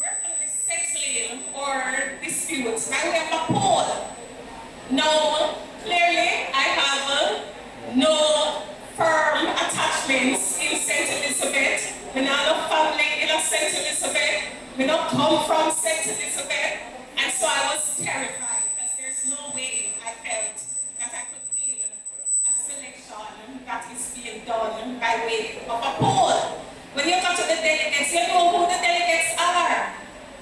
We're going to be settling or disputes. Now we have a poll. Now, clearly, I have no firm attachments in St. Elizabeth. We don't have a family in St. Elizabeth. We don't come from St. Elizabeth. And so I was terrified because there's no way I felt that I could win a selection that is being done by way of a poll. When you go to the delegates, you know who the delegates are.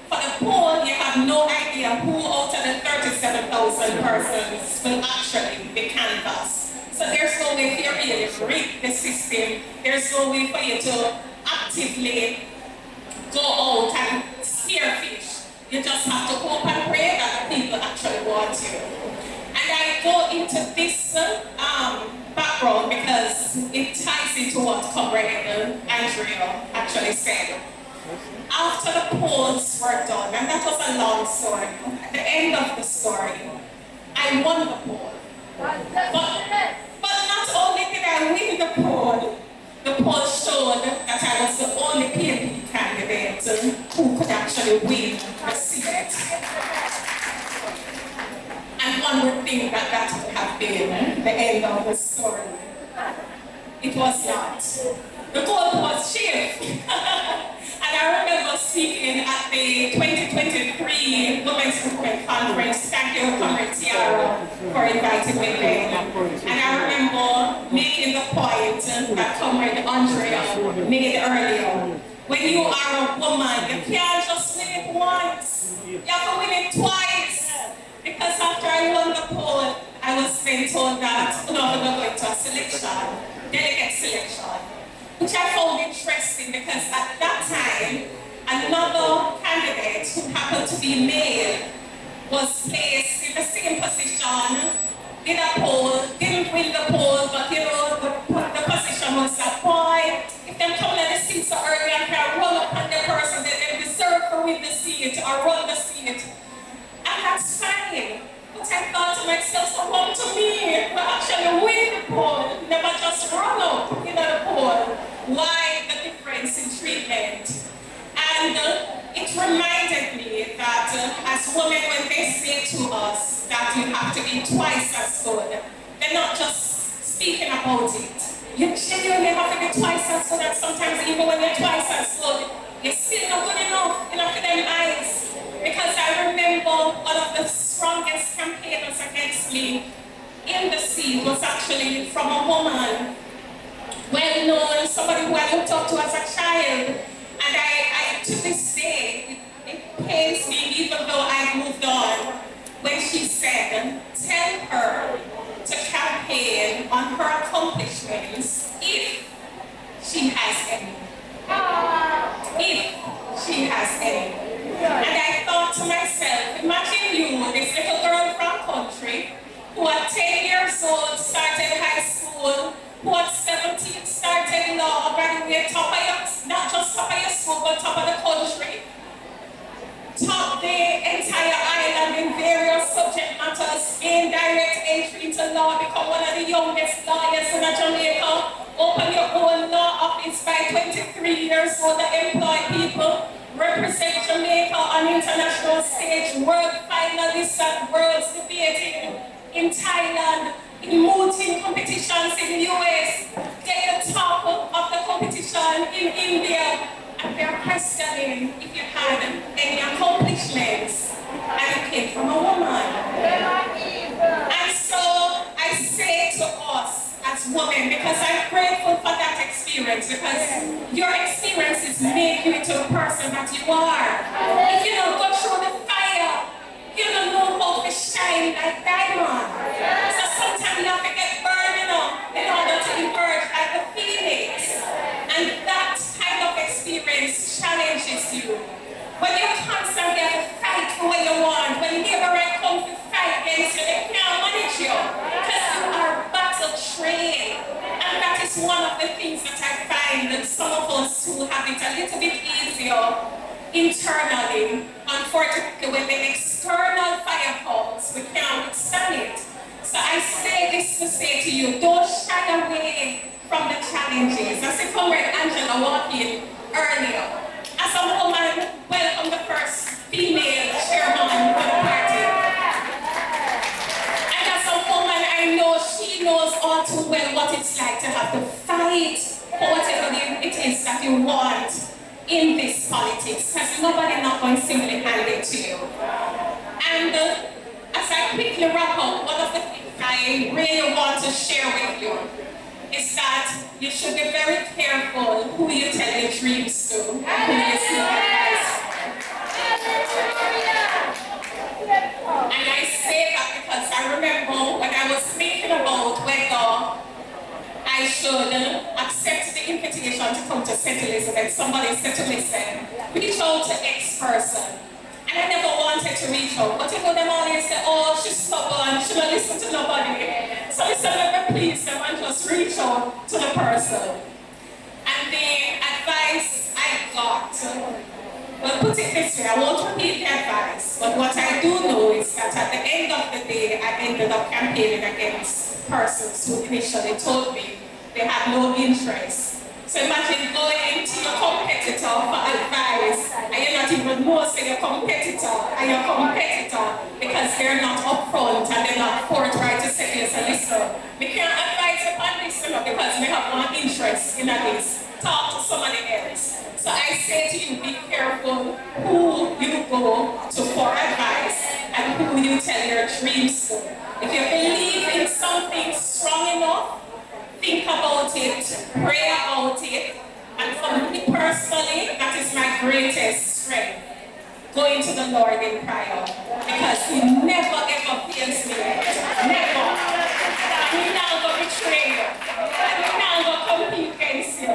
For the poll, you have no idea who out of the 37,000 persons will actually be canvassed. So there's no way for you really to rig the system. There's no way for you to actively go out and spearfish. You just have to hope and pray that the people actually want you. And I go into this background because it ties into what Comrade Andrea actually said. After the polls were done, and that was a long story, at the end of the story, I won the poll. But not only did I win the poll showed that I was the only PNP candidate who could actually win the seat. And one would think that that would have been the end of the story. It was not. The goal was shift. And I remember speaking at the 2023 Women's Movement Conference. Thank you, Comrade Tiara, for inviting me there. And I remember making the point that Comrade Andrea made earlier, when you are a woman, you can't just win it once. You have to win it twice. Because after I won the poll, I was then told that no, I'm not going to a selection, delegate selection, which I found interesting because at that time, another candidate who happened to be male was placed in the same position, did a poll, didn't win the poll, but you know, the position was that boy, if them come to the seat so early and can run up on the person that they deserve to win the seat or run the seat, and that's fine. But I thought to myself, so come to me, but actually win the poll, never just run up in the poll. Why the difference in treatment? And it reminded me that as women, when they say to us that you have to be twice as good, they're not just speaking about it. You genuinely have to be twice as good, and sometimes even when you're twice as good, you're still not good enough for them eyes. Because I remember one of the strongest campaigners against me in the seat was actually from a woman, well known, somebody who I looked up to as a child. And I to this day, it pains me, even though I've moved on, when she said, tell her to campaign on her accomplishments if she has any. If she has any. And I thought to myself, imagine you, this little girl from country, who at 10 years old started high school, who at 17 started law, graduated top of your, not just top of your school, but top of the country, top the entire island in various subject matters, gain direct entry into law, become one of the youngest lawyers in Jamaica, open your own law office by 23 years old, employ people, represent Jamaica on international stage, world finalists at Worlds debating in Thailand, in mooting competitions in the US, get the top of the competition in India, and they're questioning if you had any accomplishments and you came from a woman. And so I say to us as women, because I'm grateful for that experience, because your experiences make you into the person that you are. If you don't go through the fire, you don't know how to shine like diamond. So sometimes you have to get burned in order to emerge like the phoenix. And that kind of experience challenges you. When you constantly have to fight for what you want, when neighbor comes to fight against you, they can't manage you because you are battle trained. And that is one of the things that I find that some of us who have it a little bit easier internally, unfortunately, when the external fire comes, we can't withstand it. So I say this to say to you, don't shy away from the challenges. As if Comrade Angela walked in earlier. As a woman, welcome the first female chairman for the party. And as a woman, I know she knows all too well what it's like to have to fight for whatever it is that you want in this politics, because nobody not going to simply hand it to you. And as I quickly wrap up, one of the things I really want to share with you is that you should be very careful who you tell your dreams to and who you seek advice. And I say that because I remember when I was thinking about whether I should accept the invitation to come to St. Elizabeth, somebody said to me, reach out to X person. And I never wanted to reach out, but you know them always say, oh, she's stubborn, she don't listen to nobody. So I said, let me please them and just reach out to the person. And the advice I got, well, put it this way, I won't repeat the advice, but what I do know is that at the end of the day, I ended up campaigning against persons who initially told me they had no interest. So imagine going into your competitor for advice, and you're not even more say your competitor and your competitor because they're not upfront and they're not forthright to say yes, listen, we can't advise you on this because we have no interest in this. Talk to somebody else. So I say to you, be careful who you go to for advice and who you tell your dreams to. If you believe in something strong enough, think about it, pray about it, and for me personally, greatest strength, going to the Lord in prayer, because He never ever fails me. Never. He never betray you. And He never compete against you.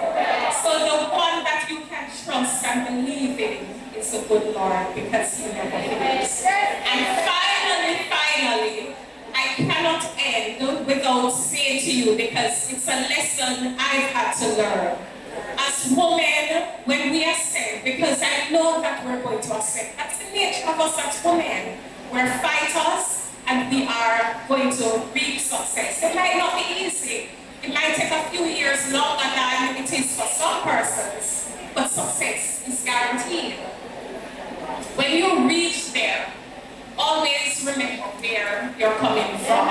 So the one that you can trust and believe in is the good Lord, because He never fails. And finally, I cannot end without saying to you, because it's a lesson I've had to learn. As women, when we ascend, because I know that we're going to ascend, that's the nature of us as women. We're fighters, and we are going to reap success. It might not be easy. It might take a few years longer than it is for some persons, but success is guaranteed. When you reach there, always remember where you're coming from.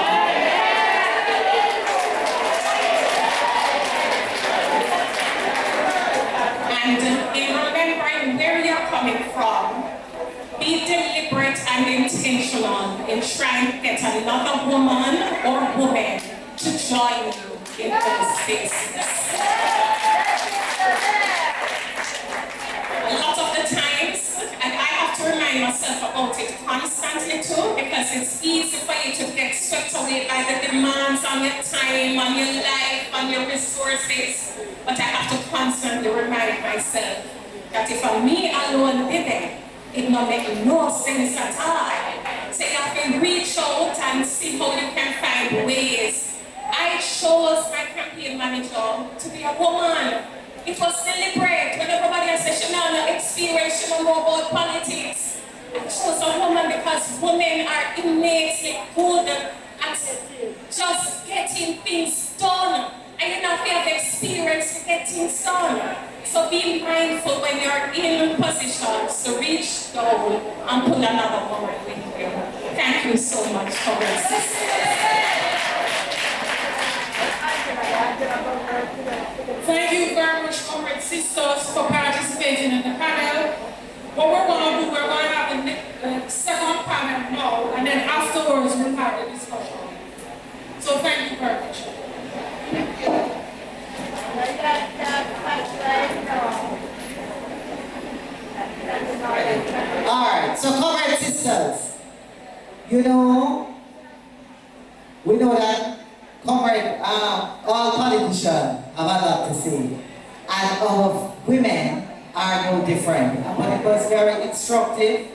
And in remembering where you're coming from, be deliberate and intentional in trying to get another woman or woman to join you in those spaces. A lot of the times, and I have to remind myself about it constantly too, because it's easy for you to get swept away by the demands on your time, on your life, on your resources. But I have to constantly remind myself that if me alone did it not make no sense at all. So you have to reach out and see how you can find ways. I chose my campaign manager to be a woman. It was deliberate. When everybody else said she had no experience, she don't know about politics. I chose a woman because women are innately good at just getting things done. And you don't have experience to get things done. So be mindful when you're in positions to reach down and pull another woman with you. Thank you so much for listening. Thank you very much, comrade sisters, for participating in the panel. What we're going to do, we're going to have the second panel now, and then afterwards we'll have the discussion. So thank you very much. Alright, so comrade sisters, you know, we know that comrade, all politicians have a lot to say, and our women are no different. But it was very instructive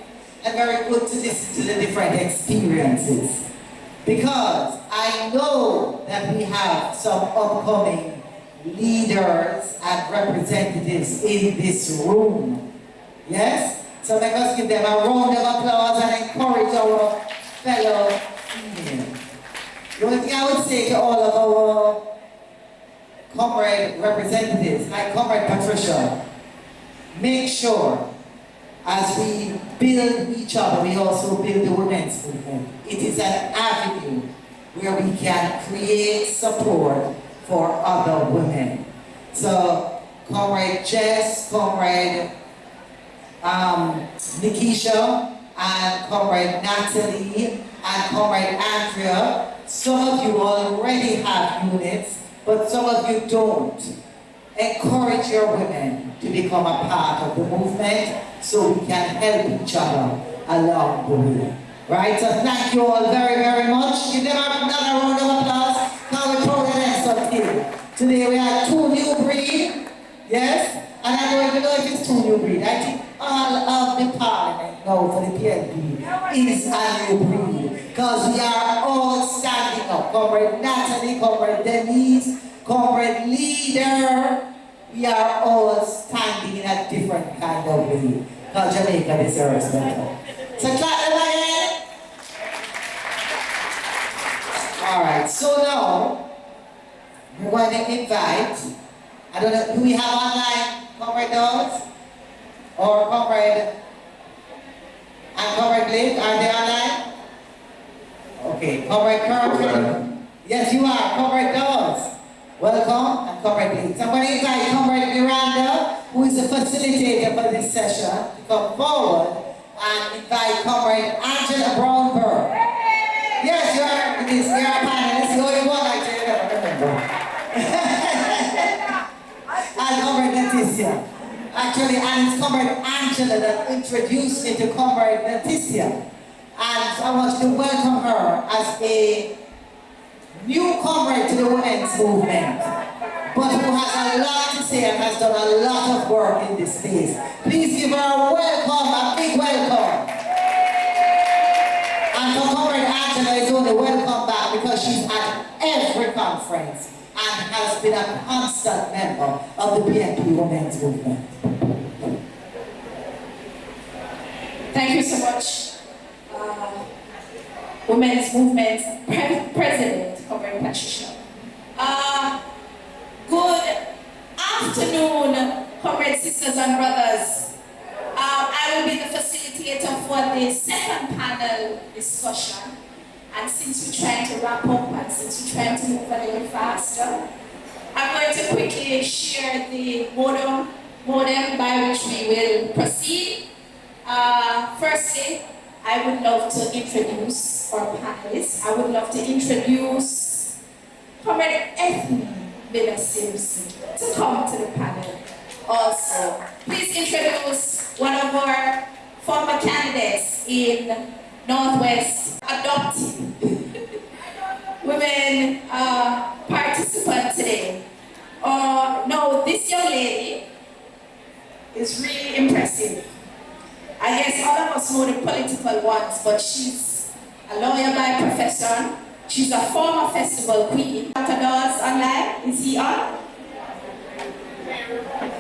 and very good to listen to the different experiences, because I know that we have some upcoming leaders and representatives in this room. Yes? So let us give them a round of applause and encourage our fellow female. The only thing I would say to all of our comrade representatives, like Comrade Patricia, make sure as we build each other, we also build the women's movement. It is an avenue where we can create support for other women. So, Comrade Jess, Comrade Nikisha, and Comrade Natalie, and Comrade Andrea, some of you already have units, but some of you don't. Encourage your women to become a part of the movement so we can help each other along the way. Right? So thank you all very, very much. Give them another round of applause. Now we're proud of them something. Today we have 2 new breed. Yes? And I don't even know if it's 2 new breed. I think all of the parliament now for the PNP is a new breed. Because we are all standing up. Comrade Natalie, Comrade Denise, Comrade Leader. We are all standing in a different kind of way. Because Jamaica deserves better. So clap them again. Alright, so now we're going to invite, I don't know, do we have online Comrade Dogs? Or Comrade and Comrade Blake, are they online? Okay, Comrade Kirk. Yes, you are, Comrade Dogs. Welcome, and Comrade Blake. So I'm going to invite Comrade Miranda, who is the facilitator for this session, to come forward and invite Comrade Angela Brownberg. Yes, you are, it is, you are a panelist, the only one I can ever remember. And Comrade Leticia. Actually, and it's Comrade Angela that introduced me to Comrade Leticia. And I want to welcome her as a new comrade to the women's movement, but who has a lot to say and has done a lot of work in this space. Please give her a welcome, a big welcome. And for Comrade Angela is only welcome back because she's at every conference and has been a constant member of the PNP women's movement. Thank you so much, Women's Movement President, Comrade Patricia. Good afternoon, comrade sisters and brothers. I will be the facilitator for the second panel discussion. And since we're trying to wrap up and since we're trying to move a little faster, I'm going to quickly share the modem by which we will proceed. Firstly, I would love to introduce our panelists. I would love to introduce Comrade Ethne Miller Simpson to come to the panel also. Please introduce one of our former candidates in Northwest adopted women participant today. No, this young lady is really impressive. I guess all of us know the political ones, but she's a lawyer by profession. She's a former festival queen. Dr. Dawes online, is he on?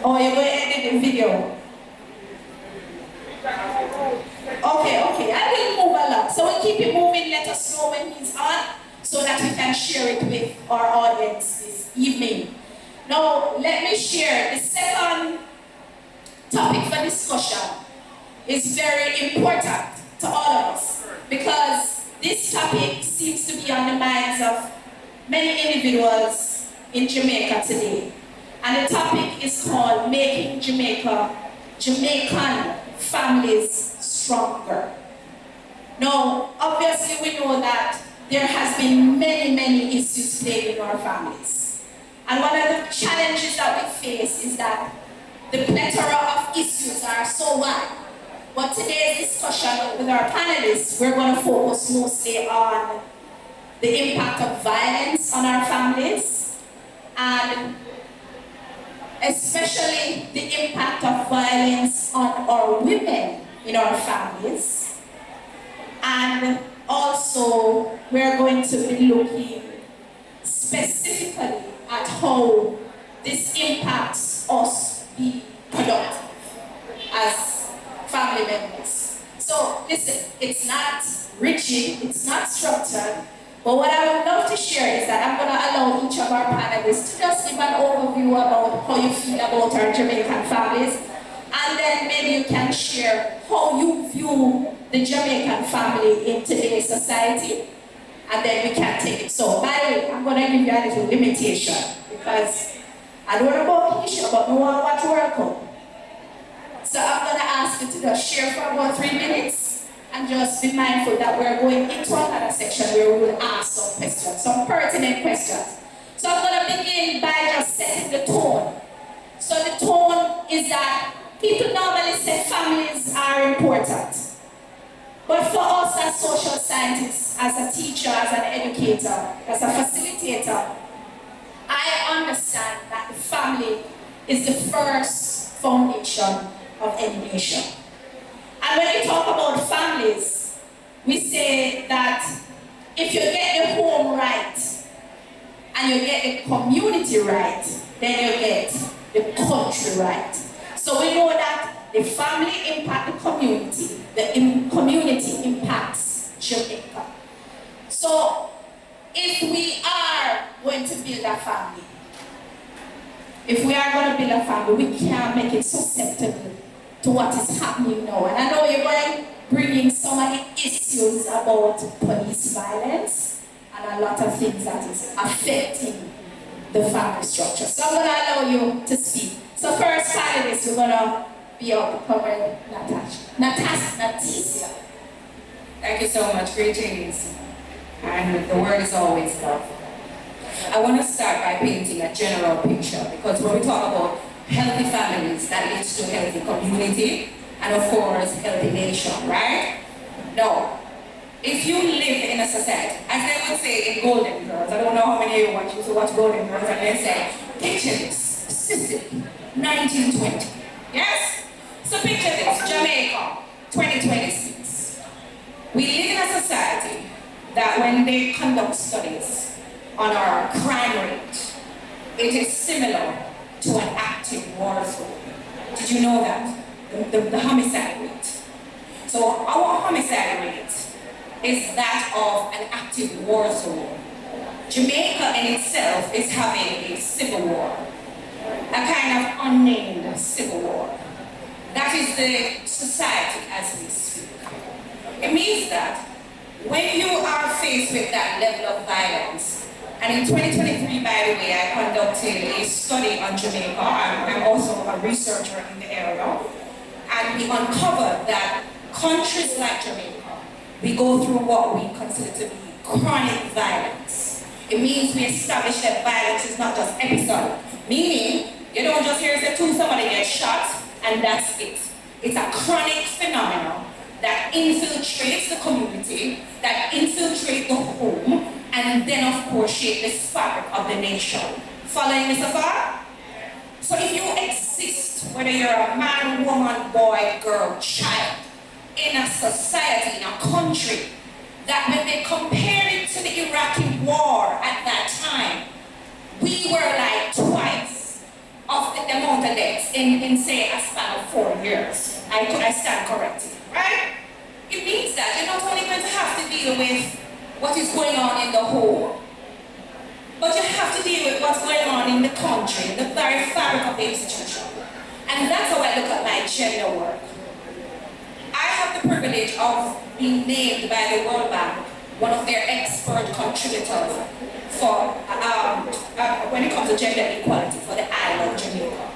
Oh, you're going to edit the video. Okay, I will move along. So we'll keep it moving, let us know when he's on, so that we can share it with our audience this evening. Now, let me share the second topic for discussion. Is very important to all of us because this topic seems to be on the minds of many individuals in Jamaica today. And the topic is called Making Jamaican Families Stronger. Now, obviously we know that there has been many issues plaguing our families. And one of the challenges that we face is that the plethora of issues are so wide. But today's discussion with our panelists, we're going to focus mostly on the impact of violence on our families, and especially the impact of violence on our women in our families. And also, we're going to be looking specifically at how this impacts us being productive as family members. So listen, it's not rigid, it's not structured, but what I would love to share is that I'm going to allow each of our panelists to just give an overview about how you feel about our Jamaican families, and then maybe you can share how you view the Jamaican family in today's society, and then we can take it. So by the way, I'm going to give you a little limitation because I don't know about Keisha, but no one watch World Cup. So I'm going to ask you to just share for about 3 minutes and just be mindful that we're going into another section where we will ask some questions, some pertinent questions. So I'm going to begin by just setting the tone. So the tone is that people normally say families are important. But for us as social scientists, as a teacher, as an educator, as a facilitator, I understand that the family is the first foundation of any nation. And when we talk about families, we say that if you get the home right and you get the community right, then you get the country right. So we know that the family impacts the community community impacts Jamaica. So if we are going to build a family, we can't make it susceptible to what is happening now. And I know you're going to bring in so many issues about police violence and a lot of things that is affecting the family structure. So I'm going to allow you to speak. So first panelist, we're going to be up covering Natasha. Thank you so much. Greetings. And the word is always love. I want to start by painting a general picture, because when we talk about healthy families that leads to a healthy community and of course healthy nation, right? No. If you live in a society, as they would say in Golden Girls, I don't know how many of you used to watch Golden Girls, and they say, picture this, Sicily, 1920. Yes? So picture this, Jamaica, 2026. We live in a society that when they conduct studies on our crime rate, it is similar to an active war zone. Did you know that? The homicide rate. So our homicide rate is that of an active war zone. Jamaica in itself is having a civil war, a kind of unnamed civil war. That is the society as we speak. It means that when you are faced with that level of violence, and in 2023, by the way, I conducted a study on Jamaica. I'm also a researcher in the area, and we uncovered that countries like Jamaica, we go through what we consider to be chronic violence. It means we establish that violence is not just episodic, meaning you don't just hear somebody get shot and that's it. It's a chronic phenomenon that infiltrates the community, that infiltrates the home, and then of course shape the fabric of the nation. Following me so far? So if you exist, whether you're a man, woman, boy, girl, child, in a society, in a country, that when they compared it to the Iraqi war at that time, we were like twice of the amount of deaths in say a span of 4 years. I stand corrected, right? It means that you're not only going to have to deal with what is going on in the home, but you have to deal with what's going on in the country, the very fabric of the institution. And that's how I look at my gender work. I have the privilege of being named by the World Bank one of their expert contributors for when it comes to gender equality for the island of Jamaica.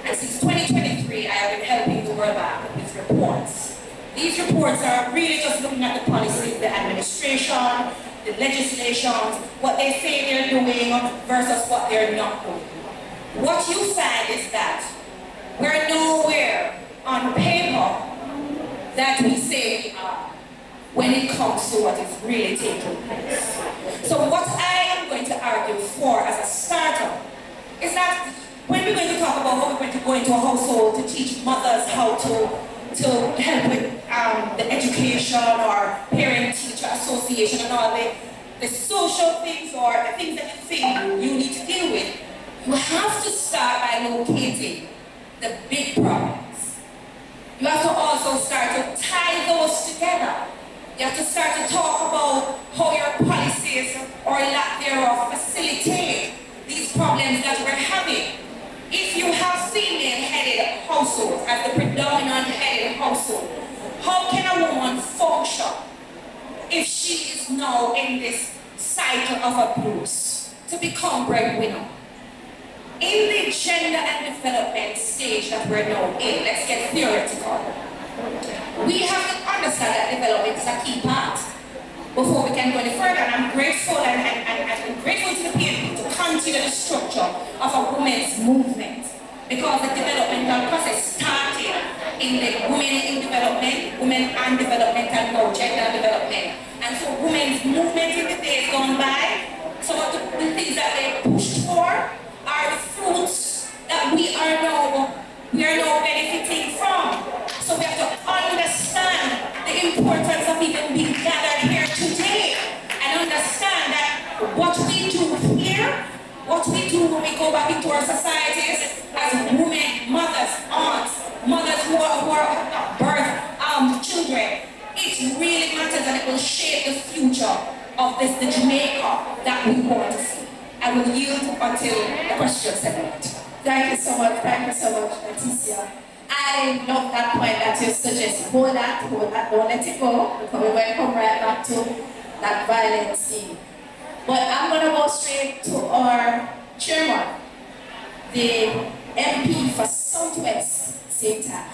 And since 2023, I have been helping the World Bank with reports. These reports are really just looking at the policies, the administration, the legislations, what they say they're doing versus what they're not doing. What you find is that we're nowhere on paper that we say we are when it comes to what is really taking place. So what I am going to argue for as a starter is that when we're going to talk about how we're going to go into a household to teach mothers how to help with the education or parent-teacher association and all the social things or the things that you think you need to deal with, you have to start by locating the big problems. You have to also start to tie those together. You have to start to talk about how your policies or lack thereof facilitate these problems that we're having. If you have female-headed households as the predominant headed household, how can a woman function if she is now in this cycle of abuse to become breadwinner? In the gender and development stage that we're now in, let's get theoretical. We have to understand that development is a key part before we can go any further. And I'm grateful and grateful to the PNP to continue the structure of a women's movement, because the developmental process started in the women in development, women and development, and now gender development. And so women's movement in the days gone by, some of the things that they pushed for are the fruits that we are now benefiting from. So we have to understand the importance of even being gathered here today and understand that what we do here, what we do when we go back into our societies as women, mothers, aunts, mothers who are birth children, it really matters, and it will shape the future of the Jamaica that we want to see. I will yield until the question segment. Thank you so much, Leticia. I love that point that you suggest. Hold that, don't let it go, because we will come right back to that violent scene. But I'm going to go straight to our chairman, the MP for Southwest Santa.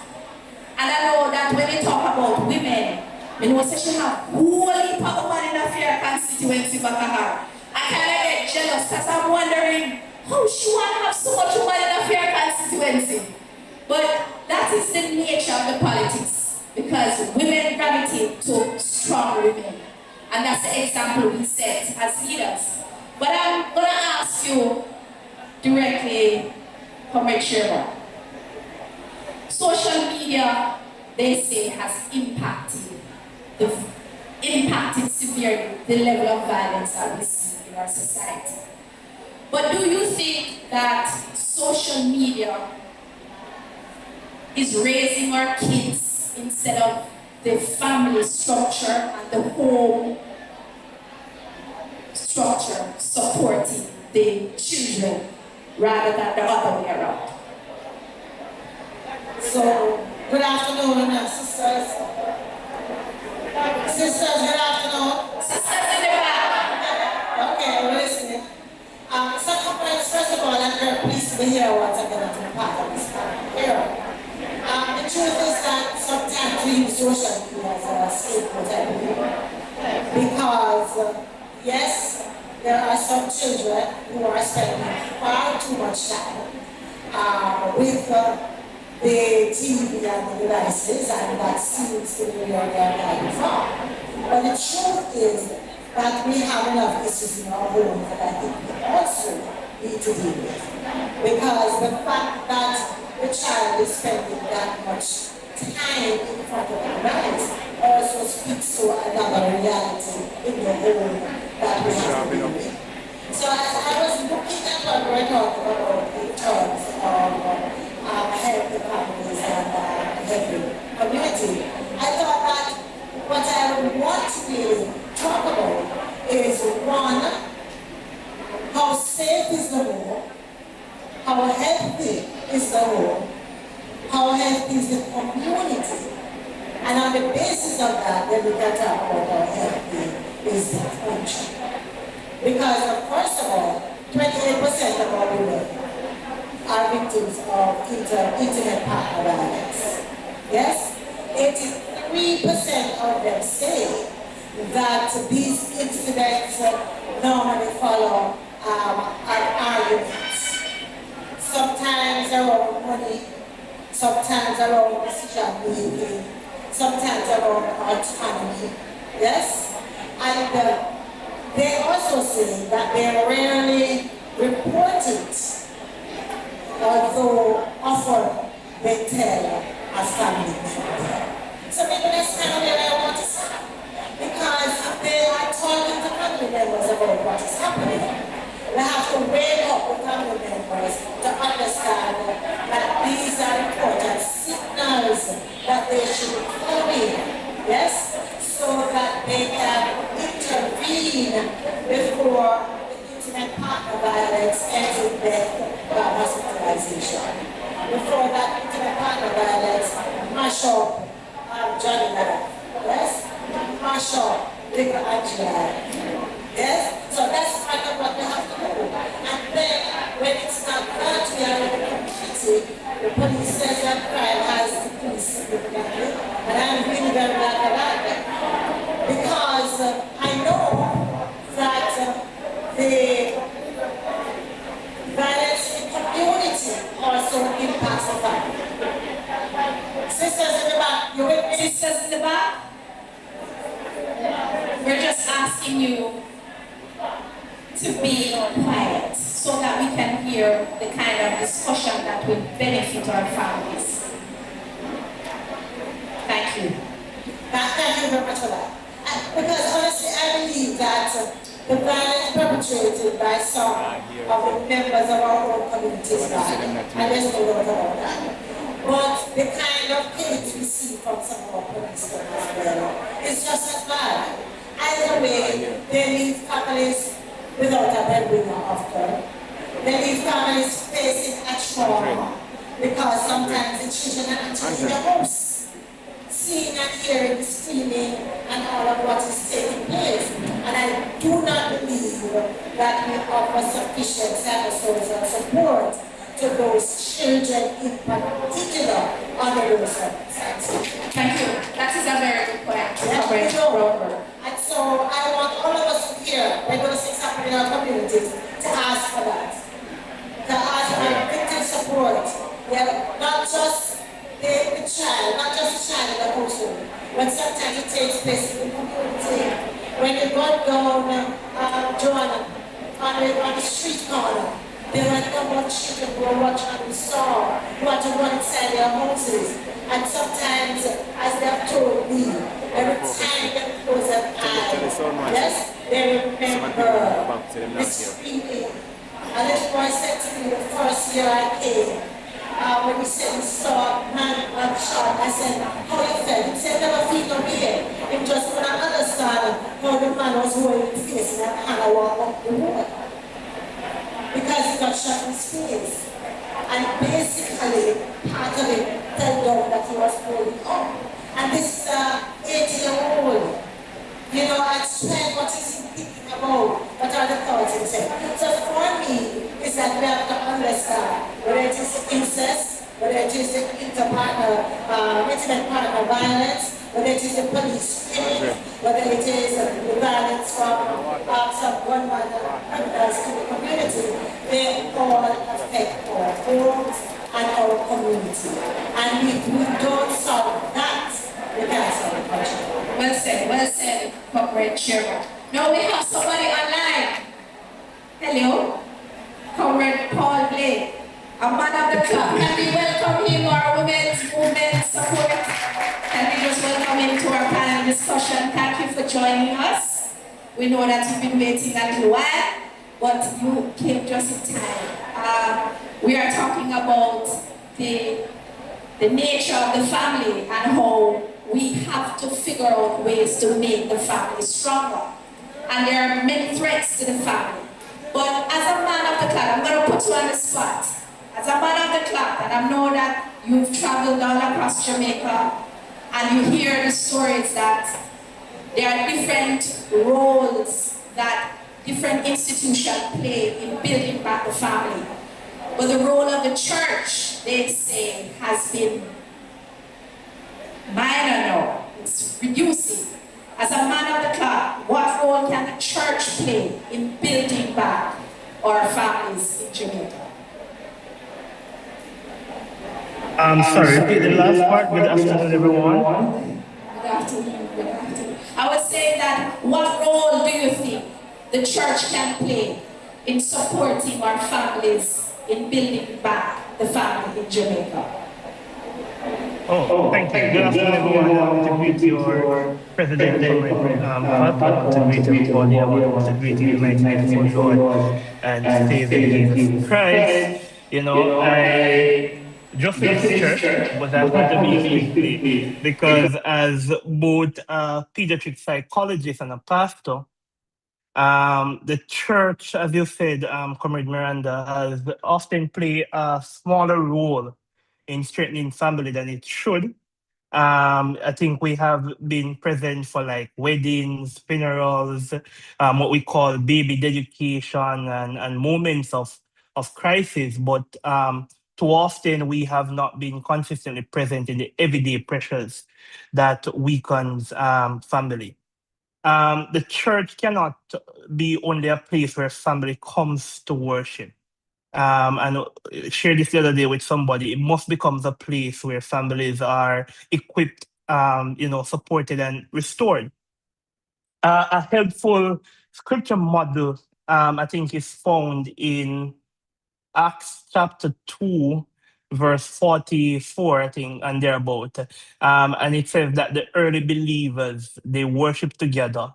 And I know that when we talk about women, we know that she have whole heap of women in a fair constituency back her. I kind of get jealous because I'm wondering how she want to have so much woman in a fair constituency. But that is the nature of the politics, because women gravitate to strong women. And that's the example we set as leaders. But I'm going to ask you directly, Comrade Sherman. Social media, they say, has impacted severely the level of violence that we see in our society. But do you think that social media is raising our kids instead of the family structure and the home structure supporting the children rather than the other way around? So, good afternoon, sisters. Sisters, good afternoon. Sisters in the back. Okay, we're listening. First of all, I'm very pleased to be here once again to be part of this panel. The truth is that sometimes we use social media as a scapegoat, I believe. Because, yes, there are some children who are spending far too much time with the TV and the devices, and that seems to be where they are coming from. But the truth is that we have enough issues in our homes that I think we also need to deal with. Because the fact that the child is spending that much time in front of the device also speaks to another reality in the home that we have to deal with. So as I was looking at what we're talking about in terms of helping families and helping community, I thought that what I would want to really talk about is, one, how safe is the home, how healthy is the home, how healthy is the community, and on the basis of that, then we can talk about how healthy is the country. Because, first of all, 28% of our women are victims of internet partner violence. Yes? 83% of them say that these incidents normally follow arguments. Sometimes around money, sometimes around decision making, sometimes around autonomy. Yes? And they also say that they rarely report it, although often they tell a family member. So maybe that's kind of where I want to start. Because if they are talking to family members about what is happening, we have to wake up the family members to understand that these are important signals that they should be following. Yes? So that they can intervene before the intimate partner violence ends in death or hospitalization. Before that intimate partner violence mash up Johnny life. Yes? Mash up Little Angie life. Yes? So that's part of what we have to do. And then when it's not that we are in the community, the police says that crime has decreased significantly. And I'm really very glad for that. Because I know that the violence in the community also impacts the family. Sisters in the back, you with me? Sisters in the back, we're just asking you to be quiet so that we can hear the kind of discussion that will benefit our families. Thank you. Thank you very much for that. Because honestly, I believe that the violence perpetrated by some of the members of our own community is bad. And there's no doubt about that. But the kind of hate we see from some of our police as well is just as bad. Either way, they leave families without a breadwinner often. They leave families facing a trauma because sometimes the children are actually in the house, seeing and hearing the screaming and all of what is taking place. And I do not believe that we offer sufficient services and support to those children in particular under those circumstances. Thank you. That is a very good point. And so I want all of us here, we're going to see something in our communities, to ask for that. but sometimes it takes place in the community. When you go down Joanna, on the street corner, there were a number of children who were watching and we saw who had to run inside their houses. And sometimes, as they have told me, every time they close an eye, yes, they remember this feeling. A little boy said to me the first year I came, when he said he saw a man shot, I said, how you felt? He said, never feel no pain. It just when I understand how the man was holding his face and hand I walk up the road. Because he got shot in his face. And basically, part of it fell down that he was holding up. And this 80-year-old, you know, at 12, what is he thinking about? What are the thoughts in his head? So for me, is that we have to understand whether it is incest, whether it is the intimate partner violence, whether it is the police killing, whether it is the violence from some gunman criminals in the community, they all affect our homes and our community. And if we don't solve that, we can't solve the culture. Well said, Comrade Chairman. Now we have somebody online. Hello, Comrade Paul Blake, a man of the club. Can we welcome him, our women's movement support? Can we just welcome him to our panel discussion? Thank you for joining us. We know that you've been waiting a little while, but you came just in time. We are talking about the nature of the family and how we have to figure out ways to make the family stronger. And there are many threats to the family. But as a man of the clock, I'm going to put you on the spot. As a man of the clock, and I know that you've traveled all across Jamaica, and you hear the stories that there are different roles that different institutions play in building back the family. But the role of the church, they say, has been minor now. It's reducing. As a man of the clock, what role can the church play in building back our families in Jamaica? Sorry, repeat the last part. Good afternoon, everyone. Good afternoon, good afternoon. I was saying that what role do you think the church can play in supporting our families in building back the family in Jamaica? Oh, thank you. Good afternoon, everyone. I want to greet your president from my platform. I want to greet everybody. I want to greet you in my name, Lord and Savior Jesus Christ. You know, I just finished church, but I want to be quickly because as both a pediatric psychologist and a pastor, the church, as you said, Comrade Miranda, has often played a smaller role in strengthening family than it should. I think we have been present for like weddings, funerals, what we call baby dedication and moments of crisis. But too often we have not been consistently present in the everyday pressures that weakens family. The church cannot be only a place where family comes to worship. And shared this the other day with somebody. It must become a place where families are equipped, supported and restored. A helpful scripture model, I think, is found in Acts chapter 2, verse 44, I think, and thereabout. And it says that the early believers, they worshiped together,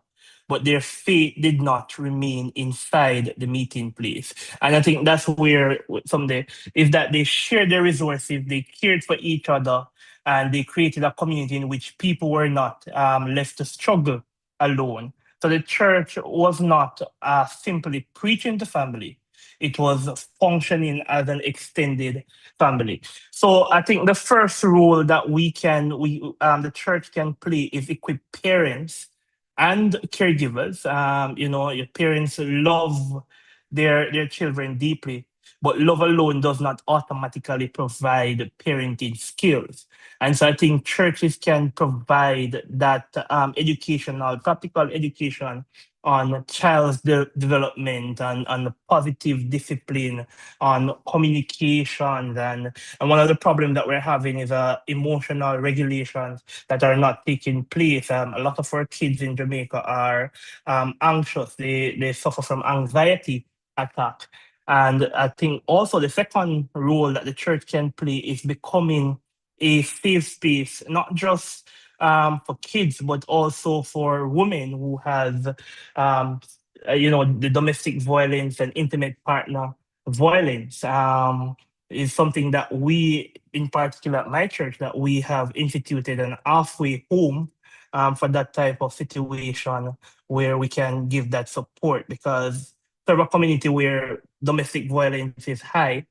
but their faith did not remain inside the meeting place. And I think that's where someday is that they shared their resources, they cared for each other, and they created a community in which people were not left to struggle alone. So the church was not simply preaching to family, it was functioning as an extended family. So I think the first role that the church can play is equip parents and caregivers. Your parents love their children deeply, but love alone does not automatically provide parenting skills. And so I think churches can provide that educational, practical education on child's development and on positive discipline, on communication. And one of the problems that we're having is emotional regulations that are not taking place. A lot of our kids in Jamaica are anxious. They suffer from anxiety attack. And I think also the second role that the church can play is becoming a safe space, not just for kids, but also for women who have, the domestic violence and intimate partner violence. Is something that we, in particular at my church, that we have instituted an halfway home for that type of situation where we can give that support, because serve a community where domestic violence is high.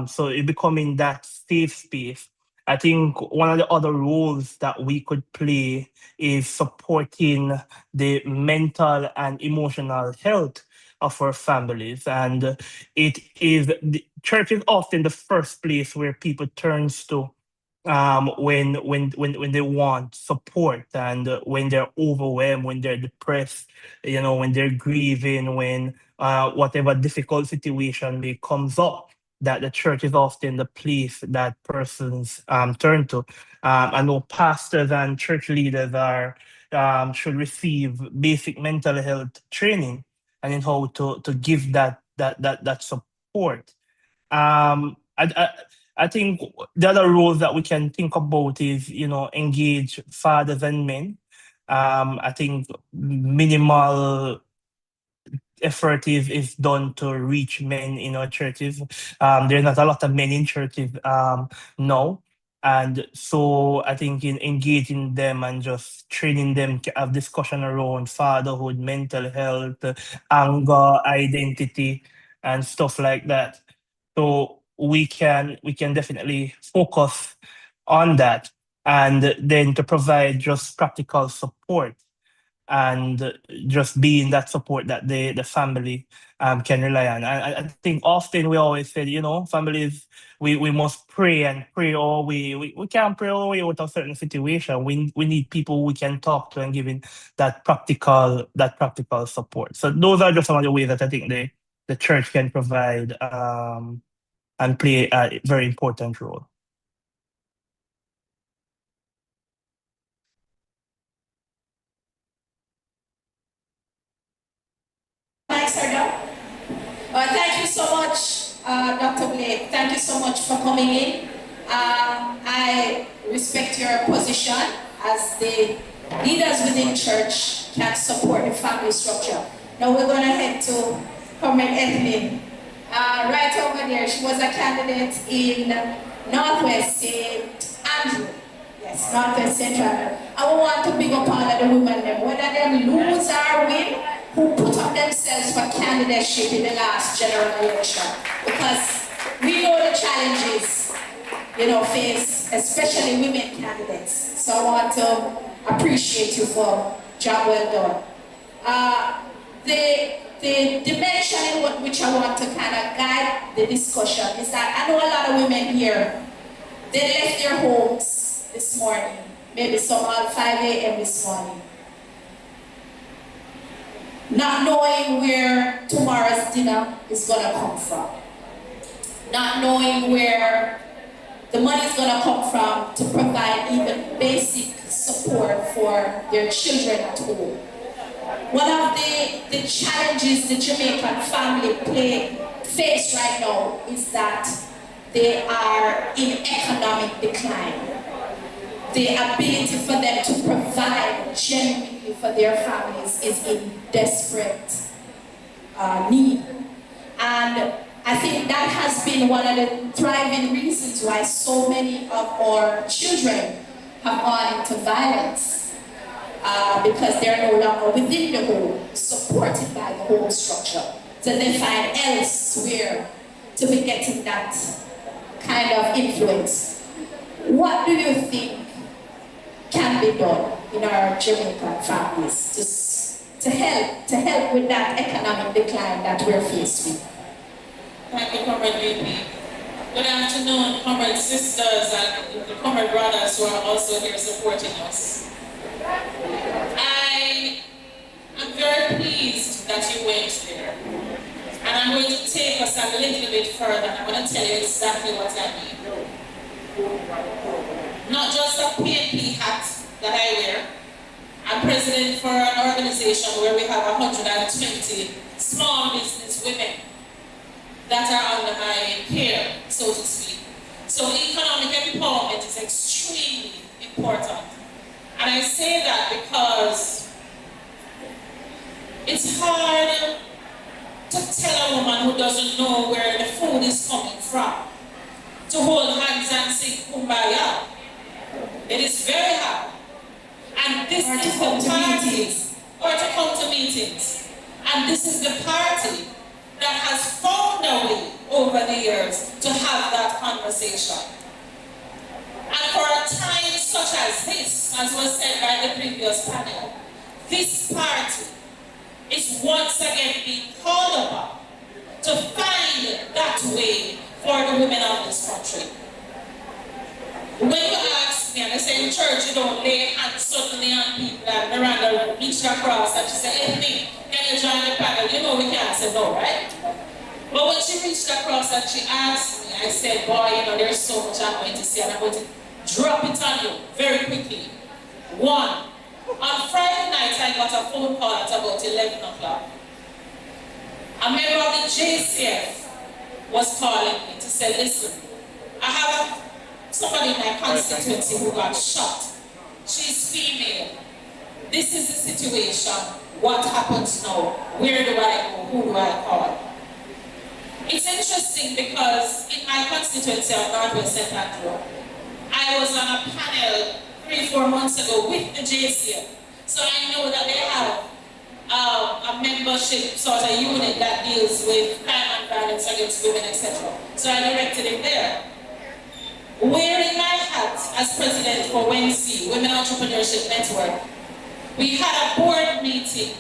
So it becoming that safe space. I think one of the other roles that we could play is supporting the mental and emotional health of our families. And the church is often the first place where people turns to when they want support, and when they're overwhelmed, when they're depressed, when they're grieving, when whatever difficult situation may comes up, that the church is often the place that persons turn to. I know pastors and church leaders should receive basic mental health training and in how to give that support. I think the other roles that we can think about is, engage fathers and men. I think minimal effort is done to reach men in our churches. There's not a lot of men in churches now. And so I think in engaging them and just training them to have discussion around fatherhood, mental health, anger, identity, and stuff like that. So we can definitely focus on that, and then to provide just practical support and just being that support that the family can rely on. I think often we always say, families, we must pray and pray, or we can't pray all the way out of certain situation. We need people we can talk to and giving that practical support. So those are just some of the ways that I think the church can provide and play a very important role. Thank you so much, Dr. Blake. Thank you so much for coming in. I respect your position as the leaders within church can support the family structure. Now we're going to head to Comrade Evelyn. Right over there, she was a candidate in Northwest St. Andrew. Yes, Northwest Central. I want to big up all of the women, whether they lose or win, who put up themselves for candidateship in the last general election. Because we know the challenges, face, especially women candidates. So I want to appreciate you for job well done. The dimension in which I want to kind of guide the discussion is that I know a lot of women here, they left their homes this morning, maybe some at 5 a.m. this morning, not knowing where tomorrow's dinner is going to come from, not knowing where the money is going to come from to provide even basic support for their children at home. One of the challenges the Jamaican family face right now is that they are in economic decline. The ability for them to provide genuinely for their families is in desperate need. And I think that has been one of the thriving reasons why so many of our children have gone into violence. Because they're no longer within the home, supported by the home structure. So they find elsewhere to be getting that kind of influence. What do you think can be done in our Jamaican families to help with that economic decline that we're faced with? Thank you, Comrade VP. Good afternoon, comrade sisters and the comrade brothers who are also here supporting us. I am very pleased that you went there. And I'm going to take us a little bit further. I'm going to tell you exactly what I mean. Not just a PNP hat that I wear. I'm president for an organization where we have 120 small business women that are under my care, so to speak. So economic empowerment is extremely important. And I say that because it's hard to tell a woman who doesn't know where the food is coming from to hold hands and sing kumbaya. It is very hard. And this is the party, or to come to meetings. And this is the party that has found a way over the years to have that conversation. And for a time such as this, as was said by the previous panel, this party is once again being called upon to find that way for the women of this country. When you ask me, and I say in church you don't lay hands suddenly on people, and Miranda reached across and she said, "Hey, me, can you join the panel?" You know we can't say no, right? But when she reached across and she asked me, I said, "Boy, you know, there's so much I'm going to say, and I'm going to drop it on you very quickly." One, on Friday night I got a phone call at about 11 o'clock. A member of the JCF was calling me to say, "Listen, I have somebody in my constituency who got shot. She's female. This is the situation. What happens now? Where do I go? Who do I call?" It's interesting because in my constituency of Northwest St. Andrew, I was on a panel 3-4 months ago with the JCF. So I know that they have a membership sort of unit that deals with crime and violence against women, etc. So I directed it there. Wearing my hat as president for WENC, Women Entrepreneurship Network, we had a board meeting.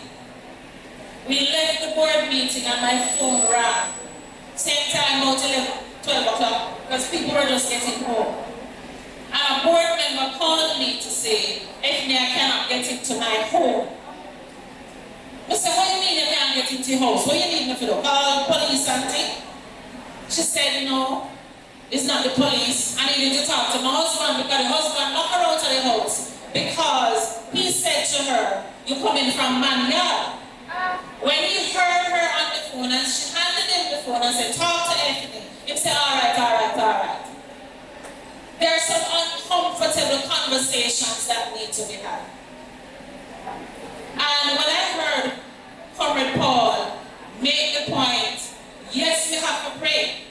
We left the board meeting and my phone rang. Same time, about 12 o'clock, because people were just getting home. And a board member called me to say, "Ethne, I cannot get into my home." I said, "What do you mean you can't get into your house? What do you need me to do? Call police and thing?" She said, "No. It's not the police. I needed to talk to my husband because the husband knocked her out of the house because he said to her, 'You're coming from Manyard.'" When he heard her on the phone and she handed him the phone and said, "Talk to Anthony," he said, all right. There are some uncomfortable conversations that need to be had. And when I heard Comrade Paul make the point, yes, we have to pray.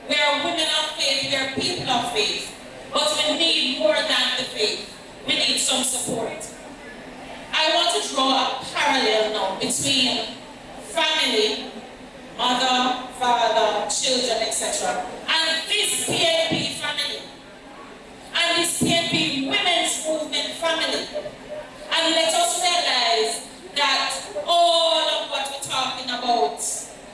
We are women of faith, we are people of faith, but we need more than the faith. We need some support. I want to draw a parallel now between family, mother, father, children, etc., and this PNP family, and this PNP women's movement family. And let us realize that all of what we're talking about,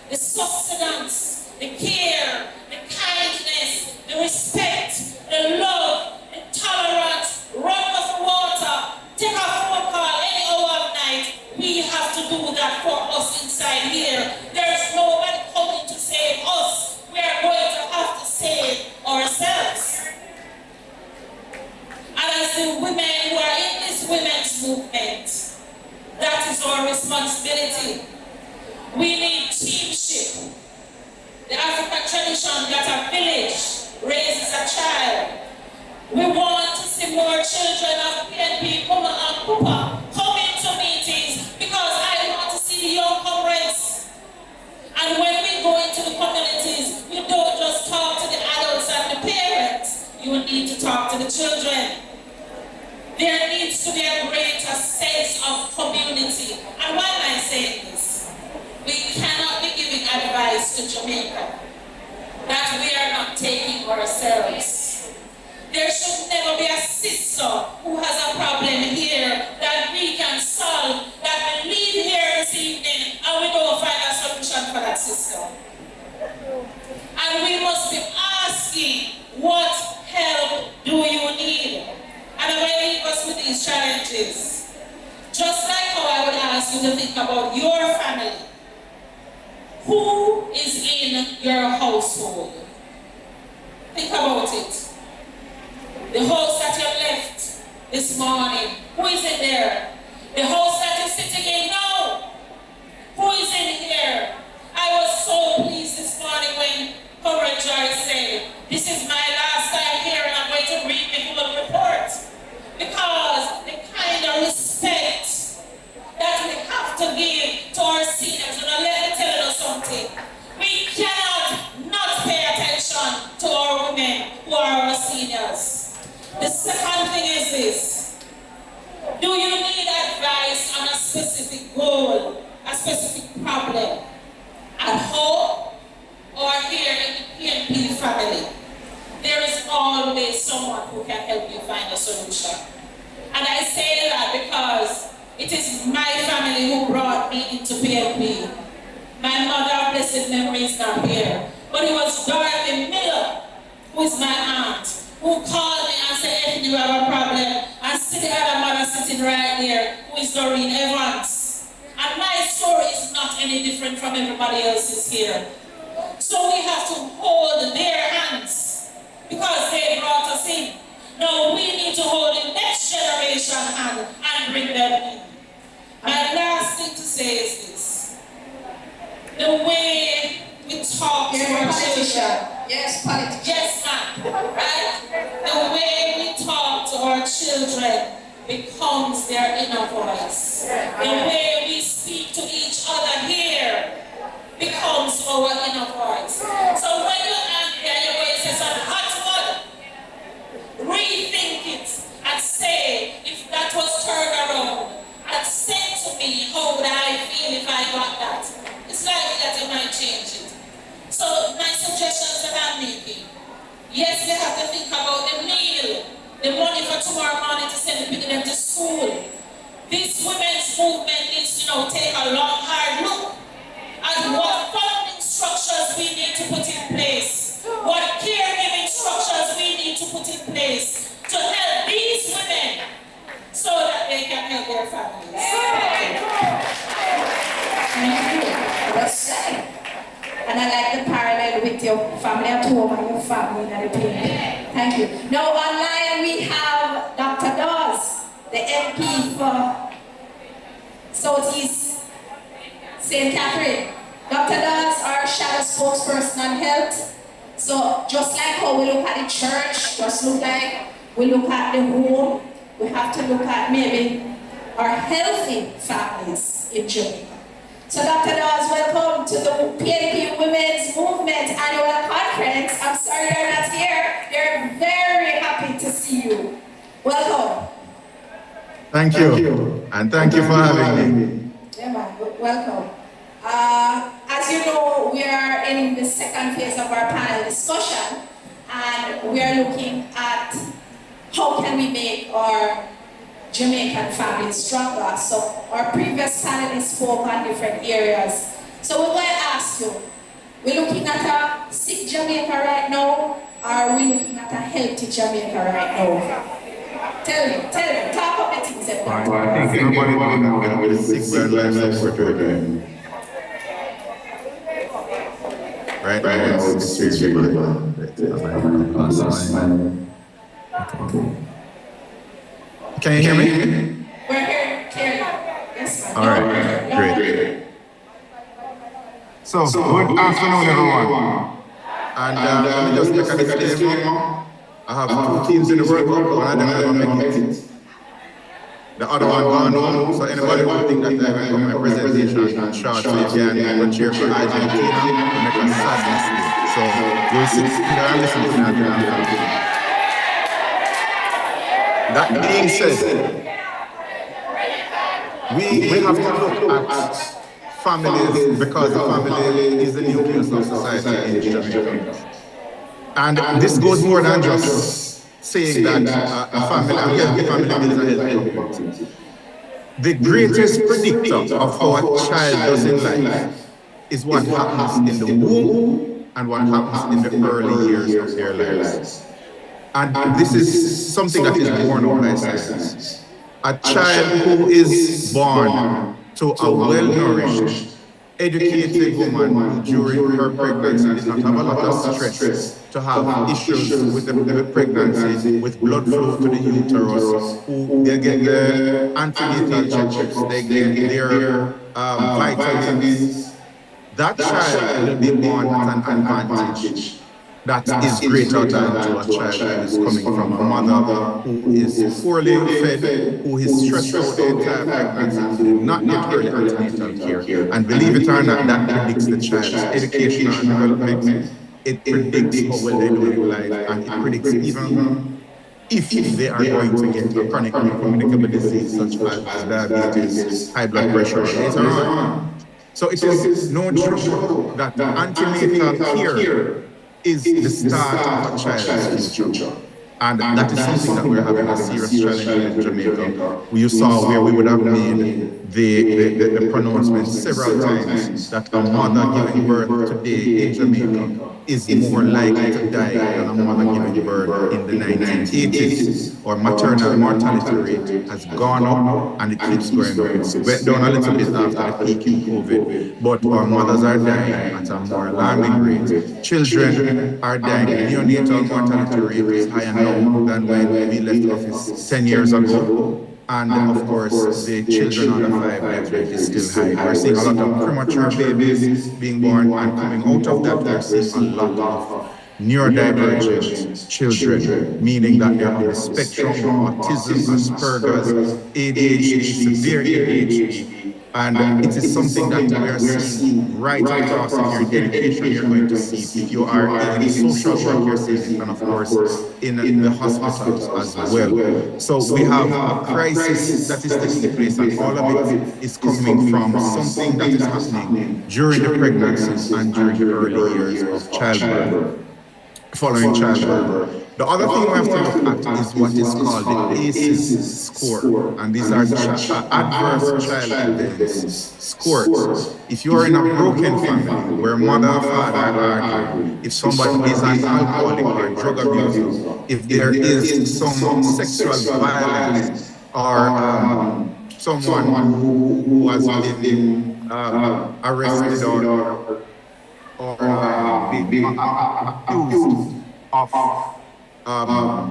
the sustenance, the care, the kindness, the respect, the love, the tolerance, run of water, take a phone call any hour of night, we have to do that for us inside here. There's nobody coming to save us. We are going to have to save ourselves. And as the women who are in this women's movement, that is our responsibility. We need teamship. The African tradition that a village raises a child. We want to see more children of PNP, Puma and Pupa coming to meetings because I want to see the young comrades. And when we go into the communities, we don't just talk to the adults and the parents. You need to talk to the children. There needs to be a greater sense of community. And why am I saying this? We cannot be giving advice to Jamaica that we are not taking ourselves. There should never be a sister who has a problem here that we can solve, that we leave here this evening and we don't find a solution for that sister. And we must be asking, what help do you need? And I'm going to leave us with these challenges. Just like how I would ask you to think about your family. Who is in your household? Think about it. The house that you left this morning, who is in there? The house that you're sitting in now, who is in here? I was so pleased this morning when Comrade Joy said, this is my last time here and I'm going to read the whole report. Because the kind of respect that we have to give to our seniors, let me tell you something. We cannot not pay attention to our women who are our seniors. The second thing is this. Do you need advice on a specific goal, a specific problem, at home or here in the PNP family? There is always someone who can help you find a solution. And I say that because it is my family who brought me into PNP. My mother, blessed memory, is not here. But it was Dorothy Miller, who is my aunt, who called me and said, if you have a problem, and see the other mother sitting right there, who is Doreen Evans. And my story is not any different from everybody else's here. So we have to hold their hands because they brought us in. Now we need to hold the next generation hand and bring them in. My last thing to say is this. The way we talk to our children. Yes, politician. Yes, ma'am. Right? The way we talk to our children becomes their inner voice. The way we speak to each other here becomes our inner voice. So when you're angry and your voice is on hot mud, rethink it and say, if that was turned around, and say to me, how would I feel if I got that? It's likely that you might change it. So my suggestions that I'm making, yes, we have to think about the meal, the money for tomorrow morning to send the people to school. This women's movement needs to take a long, hard look at what funding structures we need to put in place, what caregiving structures we need to put in place to help these women so that they can help their families. Thank you. Well said. And I like the parallel with your family at home and your family at the PNP. Thank you. Now online we have Dr. Dawes, the MP for Southeast St. Catherine. Dr. Dawes, our shadow spokesperson on health. So just like how we look at the church, just look like we look at the home, we have to look at maybe our healthy families in Jamaica. So Dr. Dawes, welcome to the PNP Women's Movement Annual Conference. I'm sorry you're not here. They're very happy to see you. Welcome. Thank you. And thank you for having me. Yeah, man. Welcome. As you know, we are in the second phase of our panel discussion, and we are looking at how can we make our Jamaican families stronger. So our previous panelists spoke on different areas. So we're going to ask you, we're looking at a sick Jamaica right now, or are we looking at a healthy Jamaica right now? Tell me, talk about the things. I think everybody wants to know with sick world life support right. Right now, it's really Can you hear me? We're here clearly. Yes, ma'am. All right, great. So, good afternoon, everyone. And let me just make a disclaimer. I have two teams in the World Cup, one of them never make it. The other one gone home, so anybody who think that I will make my presentation short so you can go cheer for Argentina and make a sad mistake. So, you'll sit there and listen to that. That being said, we have to look at families because the family is the nucleus of society in Jamaica. And this goes more than just saying that a family is a healthy outcome. The greatest predictor of how a child does in life is what happens in the womb and what happens in the early years of their lives. And this is something that is borne out by science. A child who is born to a well-nourished, educated woman who during her pregnancy did not have a lot of stress to have issues with the pregnancy, with blood flow to the uterus, who they get the antenatal checkups, they get their vitamins. That child will be born at an advantage that is greater than to a child who is coming from a mother who is poorly fed, who is stressed out the entire pregnancy, who did not get early antenatal care. And believe it or not, that predicts the child's educational development. It predicts how well they do in life, and it predicts even if they are going to get a chronic non-communicable disease such as diabetes, high blood pressure later on. So it is no joke that antenatal care is the start of a child's future. And that is something that we're having a serious challenge with in Jamaica. You saw where we would have made the pronouncement several times that a mother giving birth today in Jamaica is more likely to die than a mother giving birth in the 1980s. Our maternal mortality rate has gone up and it keeps going up. It went down a little bit after the peak in COVID, but our mothers are dying at a more alarming rate. Children are dying. The neonatal mortality rate is higher now than when we left office 10 years ago. And of course, the children under 5 death rate is still high. We're seeing a lot of premature babies being born, and coming out of that, we're seeing a lot of neurodivergent children, meaning that they're on the spectrum, autism, Asperger's, ADHD, severe ADHD. And it is something that we are seeing right across. If you're in education, you're going to see it. If you are in social work, you're seeing it. And of course, in the hospitals as well. So we have a crisis that is taking place, and all of it is coming from something that is happening during the pregnancies and during the early years of childbirth. Following childbirth. The other thing we have to look at is what is called the ACEs score. And these are adverse child events scores. If you are in a broken family where mother and father are arguing, if somebody is an alcoholic or drug abuser, if there is some sexual violence or someone who has been arrested or being accused of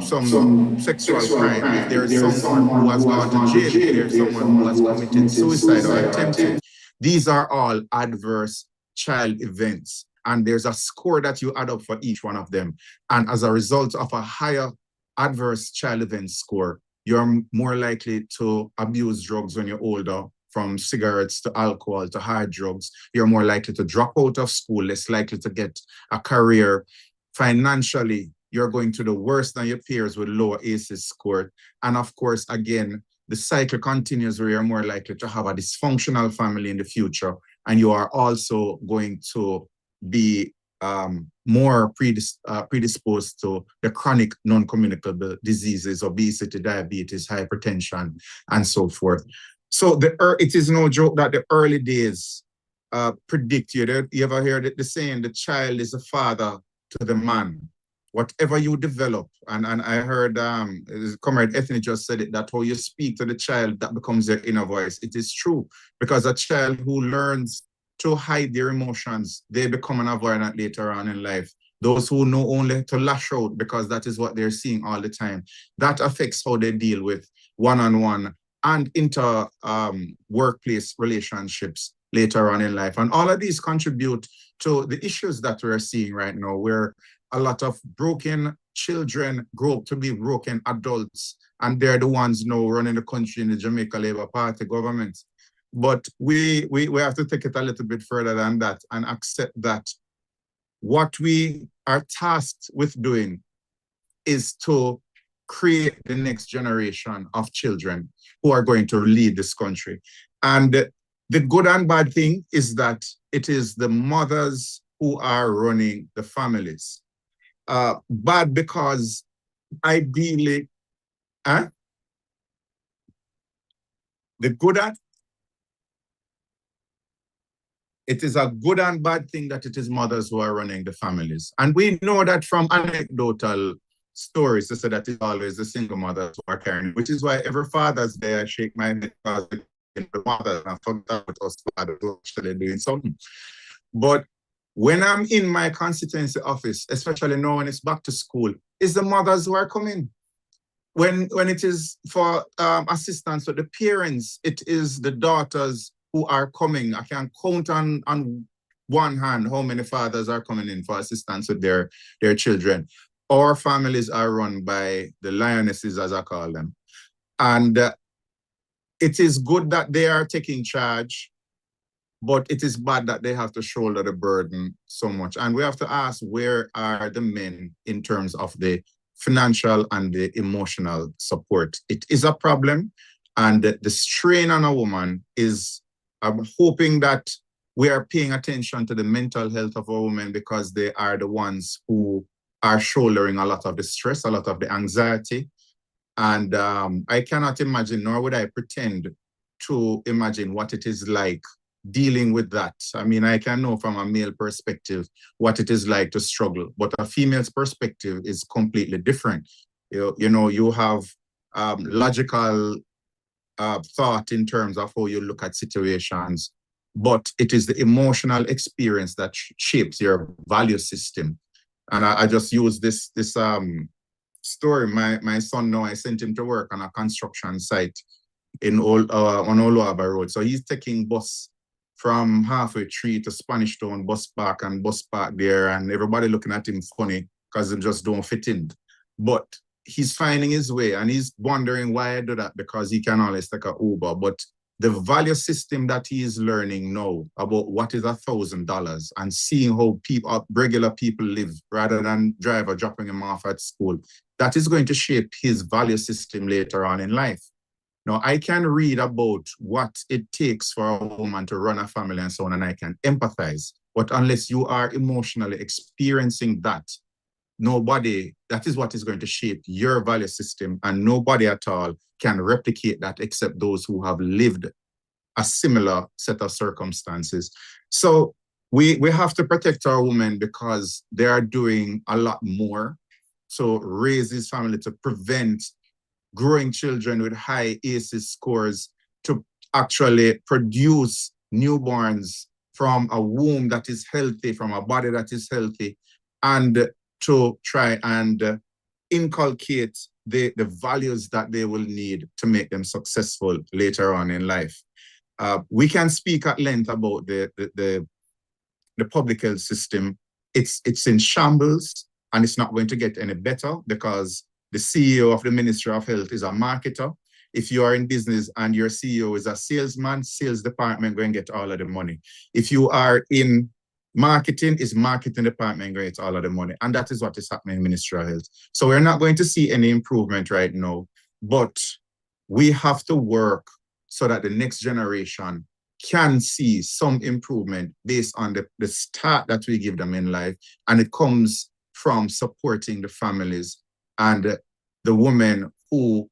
some sexual crime, if there is someone who has gone to jail, if there is someone who has committed suicide or attempted, these are all adverse child events. And there's a score that you add up for each one of them. And as a result of a higher adverse child event score, you're more likely to abuse drugs when you're older, from cigarettes to alcohol to hard drugs. You're more likely to drop out of school, less likely to get a career. Financially, you're going to do worse than your peers with lower ACEs score. And of course, again, the cycle continues where you're more likely to have a dysfunctional family in the future. And you are also going to be more predisposed to the chronic non-communicable diseases, obesity, diabetes, hypertension, and so forth. So it is no joke that the early days predict you. You ever heard the saying, the child is the father to the man. Whatever you develop, and I heard Comrade Ethnic just said it, that how you speak to the child, that becomes their inner voice. It is true, because a child who learns to hide their emotions, they become an avoidant later on in life. Those who know only to lash out because that is what they're seeing all the time, that affects how they deal with one-on-one and inter workplace relationships later on in life. And all of these contribute to the issues that we're seeing right now, where a lot of broken children grow up to be broken adults, and they're the ones now running the country in the Jamaica Labour Party government. But we have to take it a little bit further than that and accept that what we are tasked with doing is to create the next generation of children who are going to lead this country. And the good and bad thing is that it is the mothers who are running the families. Bad because ideally, the good and it is a good and bad thing that it is mothers who are running the families. And we know that from anecdotal stories to say that it's always the single mothers who are carrying, which is why every Father's Day I shake my head because the mothers and forget about us fathers who are actually doing something. But when I'm in my constituency office, especially now when it's back to school, it's the mothers who are coming. When it is for assistance with the parents, it is the daughters who are coming. I can count on one hand how many fathers are coming in for assistance with their children. Our families are run by the lionesses, as I call them. And it is good that they are taking charge, but it is bad that they have to shoulder the burden so much. And we have to ask, where are the men in terms of the financial and the emotional support? It is a problem, and the strain on a woman is, I'm hoping that we are paying attention to the mental health of a woman, because they are the ones who are shouldering a lot of the stress, a lot of the anxiety. And I cannot imagine, nor would I pretend to imagine what it is like dealing with that. I mean, I can know from a male perspective what it is like to struggle, but a female's perspective is completely different. You have logical thought in terms of how you look at situations, but it is the emotional experience that shapes your value system. And I just use this story. My son now, I sent him to work on a construction site on Oluaba Road. So he's taking bus from halfway tree to Spanish Town, bus park there, and everybody looking at him funny because he just don't fit in. But he's finding his way, and he's wondering why I do that, because he can always take an Uber. But the value system that he is learning now about what is $1,000 and seeing how regular people live rather than driver dropping him off at school, that is going to shape his value system later on in life. Now, I can read about what it takes for a woman to run a family and so on, and I can empathize. But unless you are emotionally experiencing that, that is what is going to shape your value system, and nobody at all can replicate that except those who have lived a similar set of circumstances. So we have to protect our women, because they are doing a lot more to raise this family, to prevent growing children with high ACEs scores, to actually produce newborns from a womb that is healthy, from a body that is healthy, and to try and inculcate the values that they will need to make them successful later on in life. We can speak at length about the public health system. It's in shambles, and it's not going to get any better, because the CEO of the Ministry of Health is a marketer. If you are in business and your CEO is a salesman, sales department going to get all of the money. If you are in marketing, is marketing department going to get all of the money. And that is what is happening in the Ministry of Health. So we're not going to see any improvement right now, but we have to work so that the next generation can see some improvement based on the start that we give them in life. And it comes from supporting the families and the women who,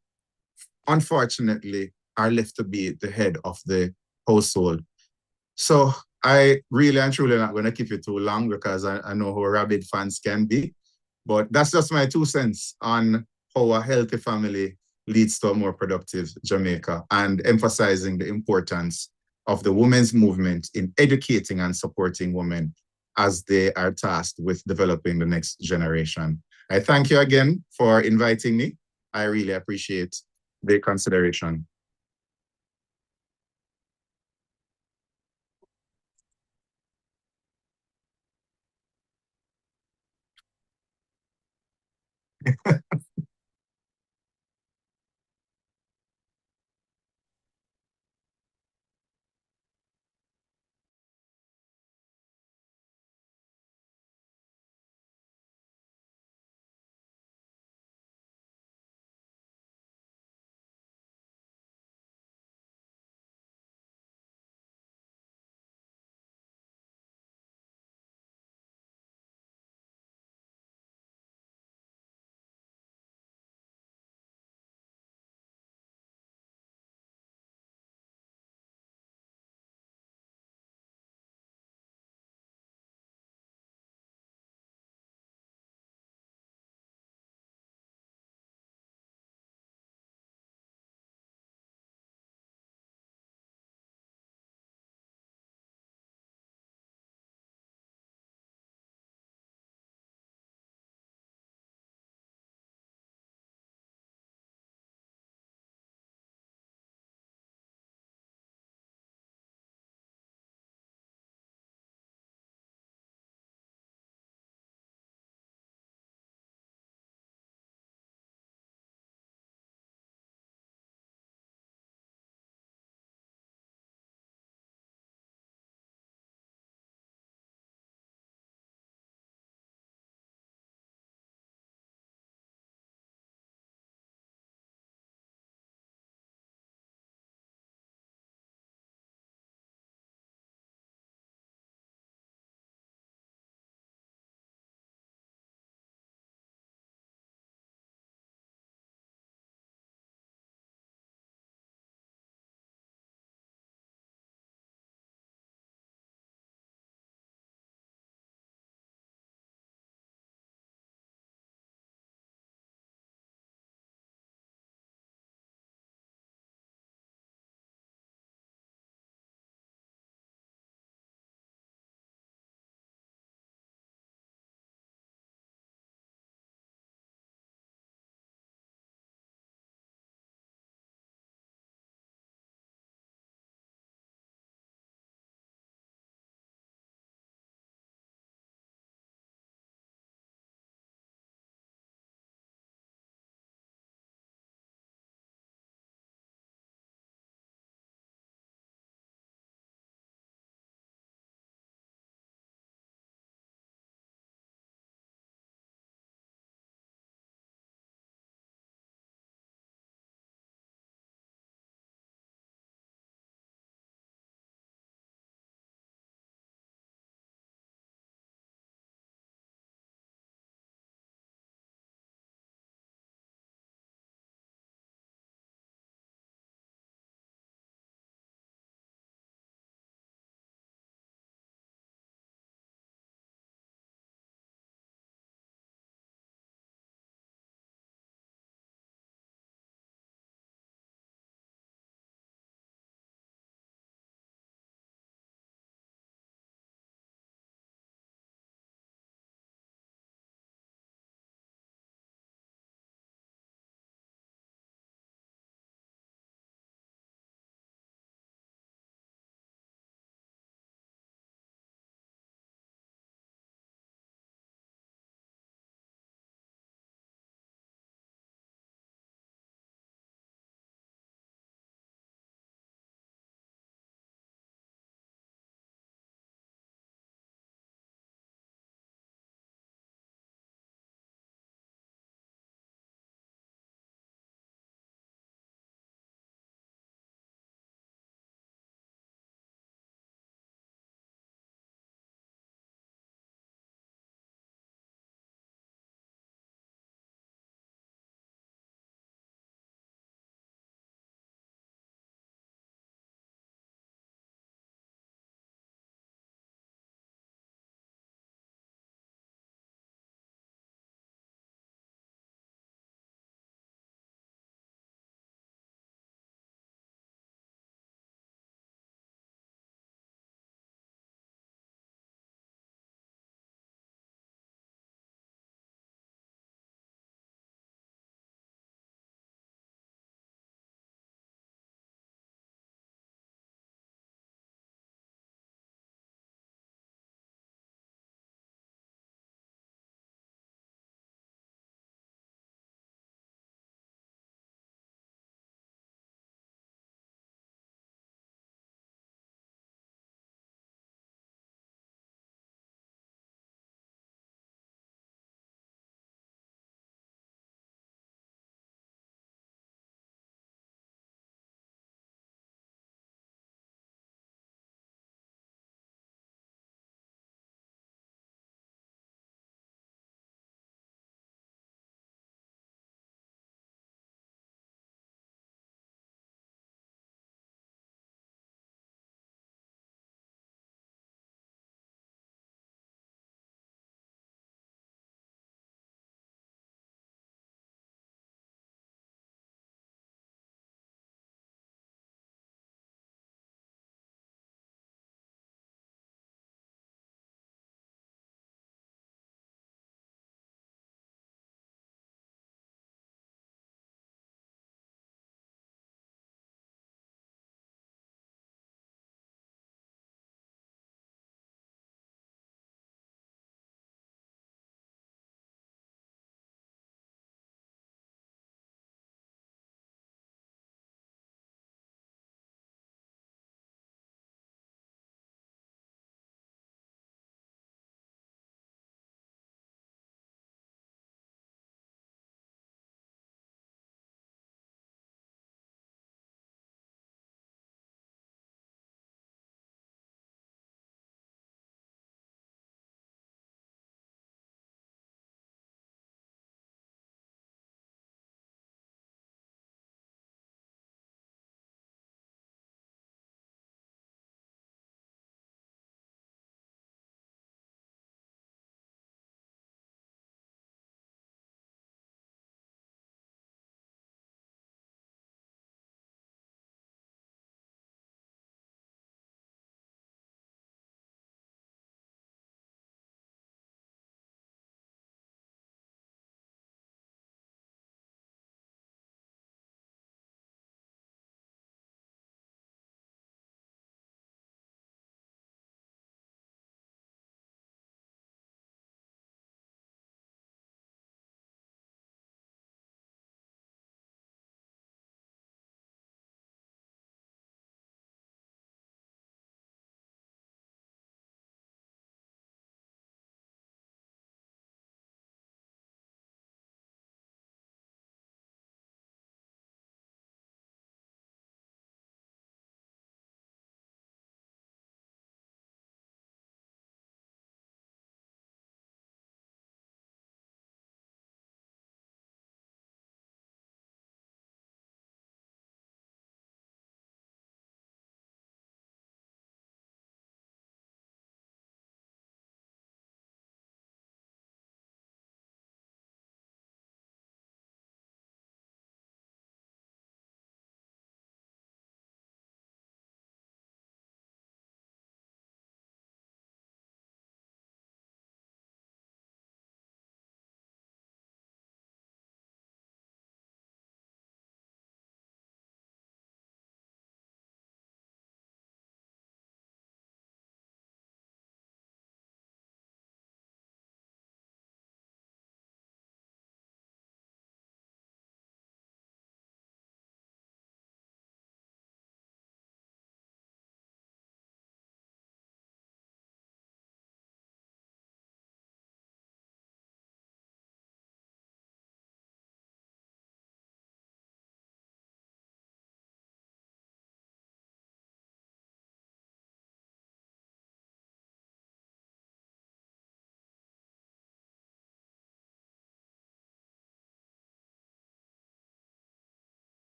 unfortunately, are left to be the head of the household. So I really and truly not going to keep it too long, because I know how rabid fans can be. But that's just my 2 cents on how a healthy family leads to a more productive Jamaica, and emphasizing the importance of the women's movement in educating and supporting women as they are tasked with developing the next generation. I thank you again for inviting me. I really appreciate the consideration.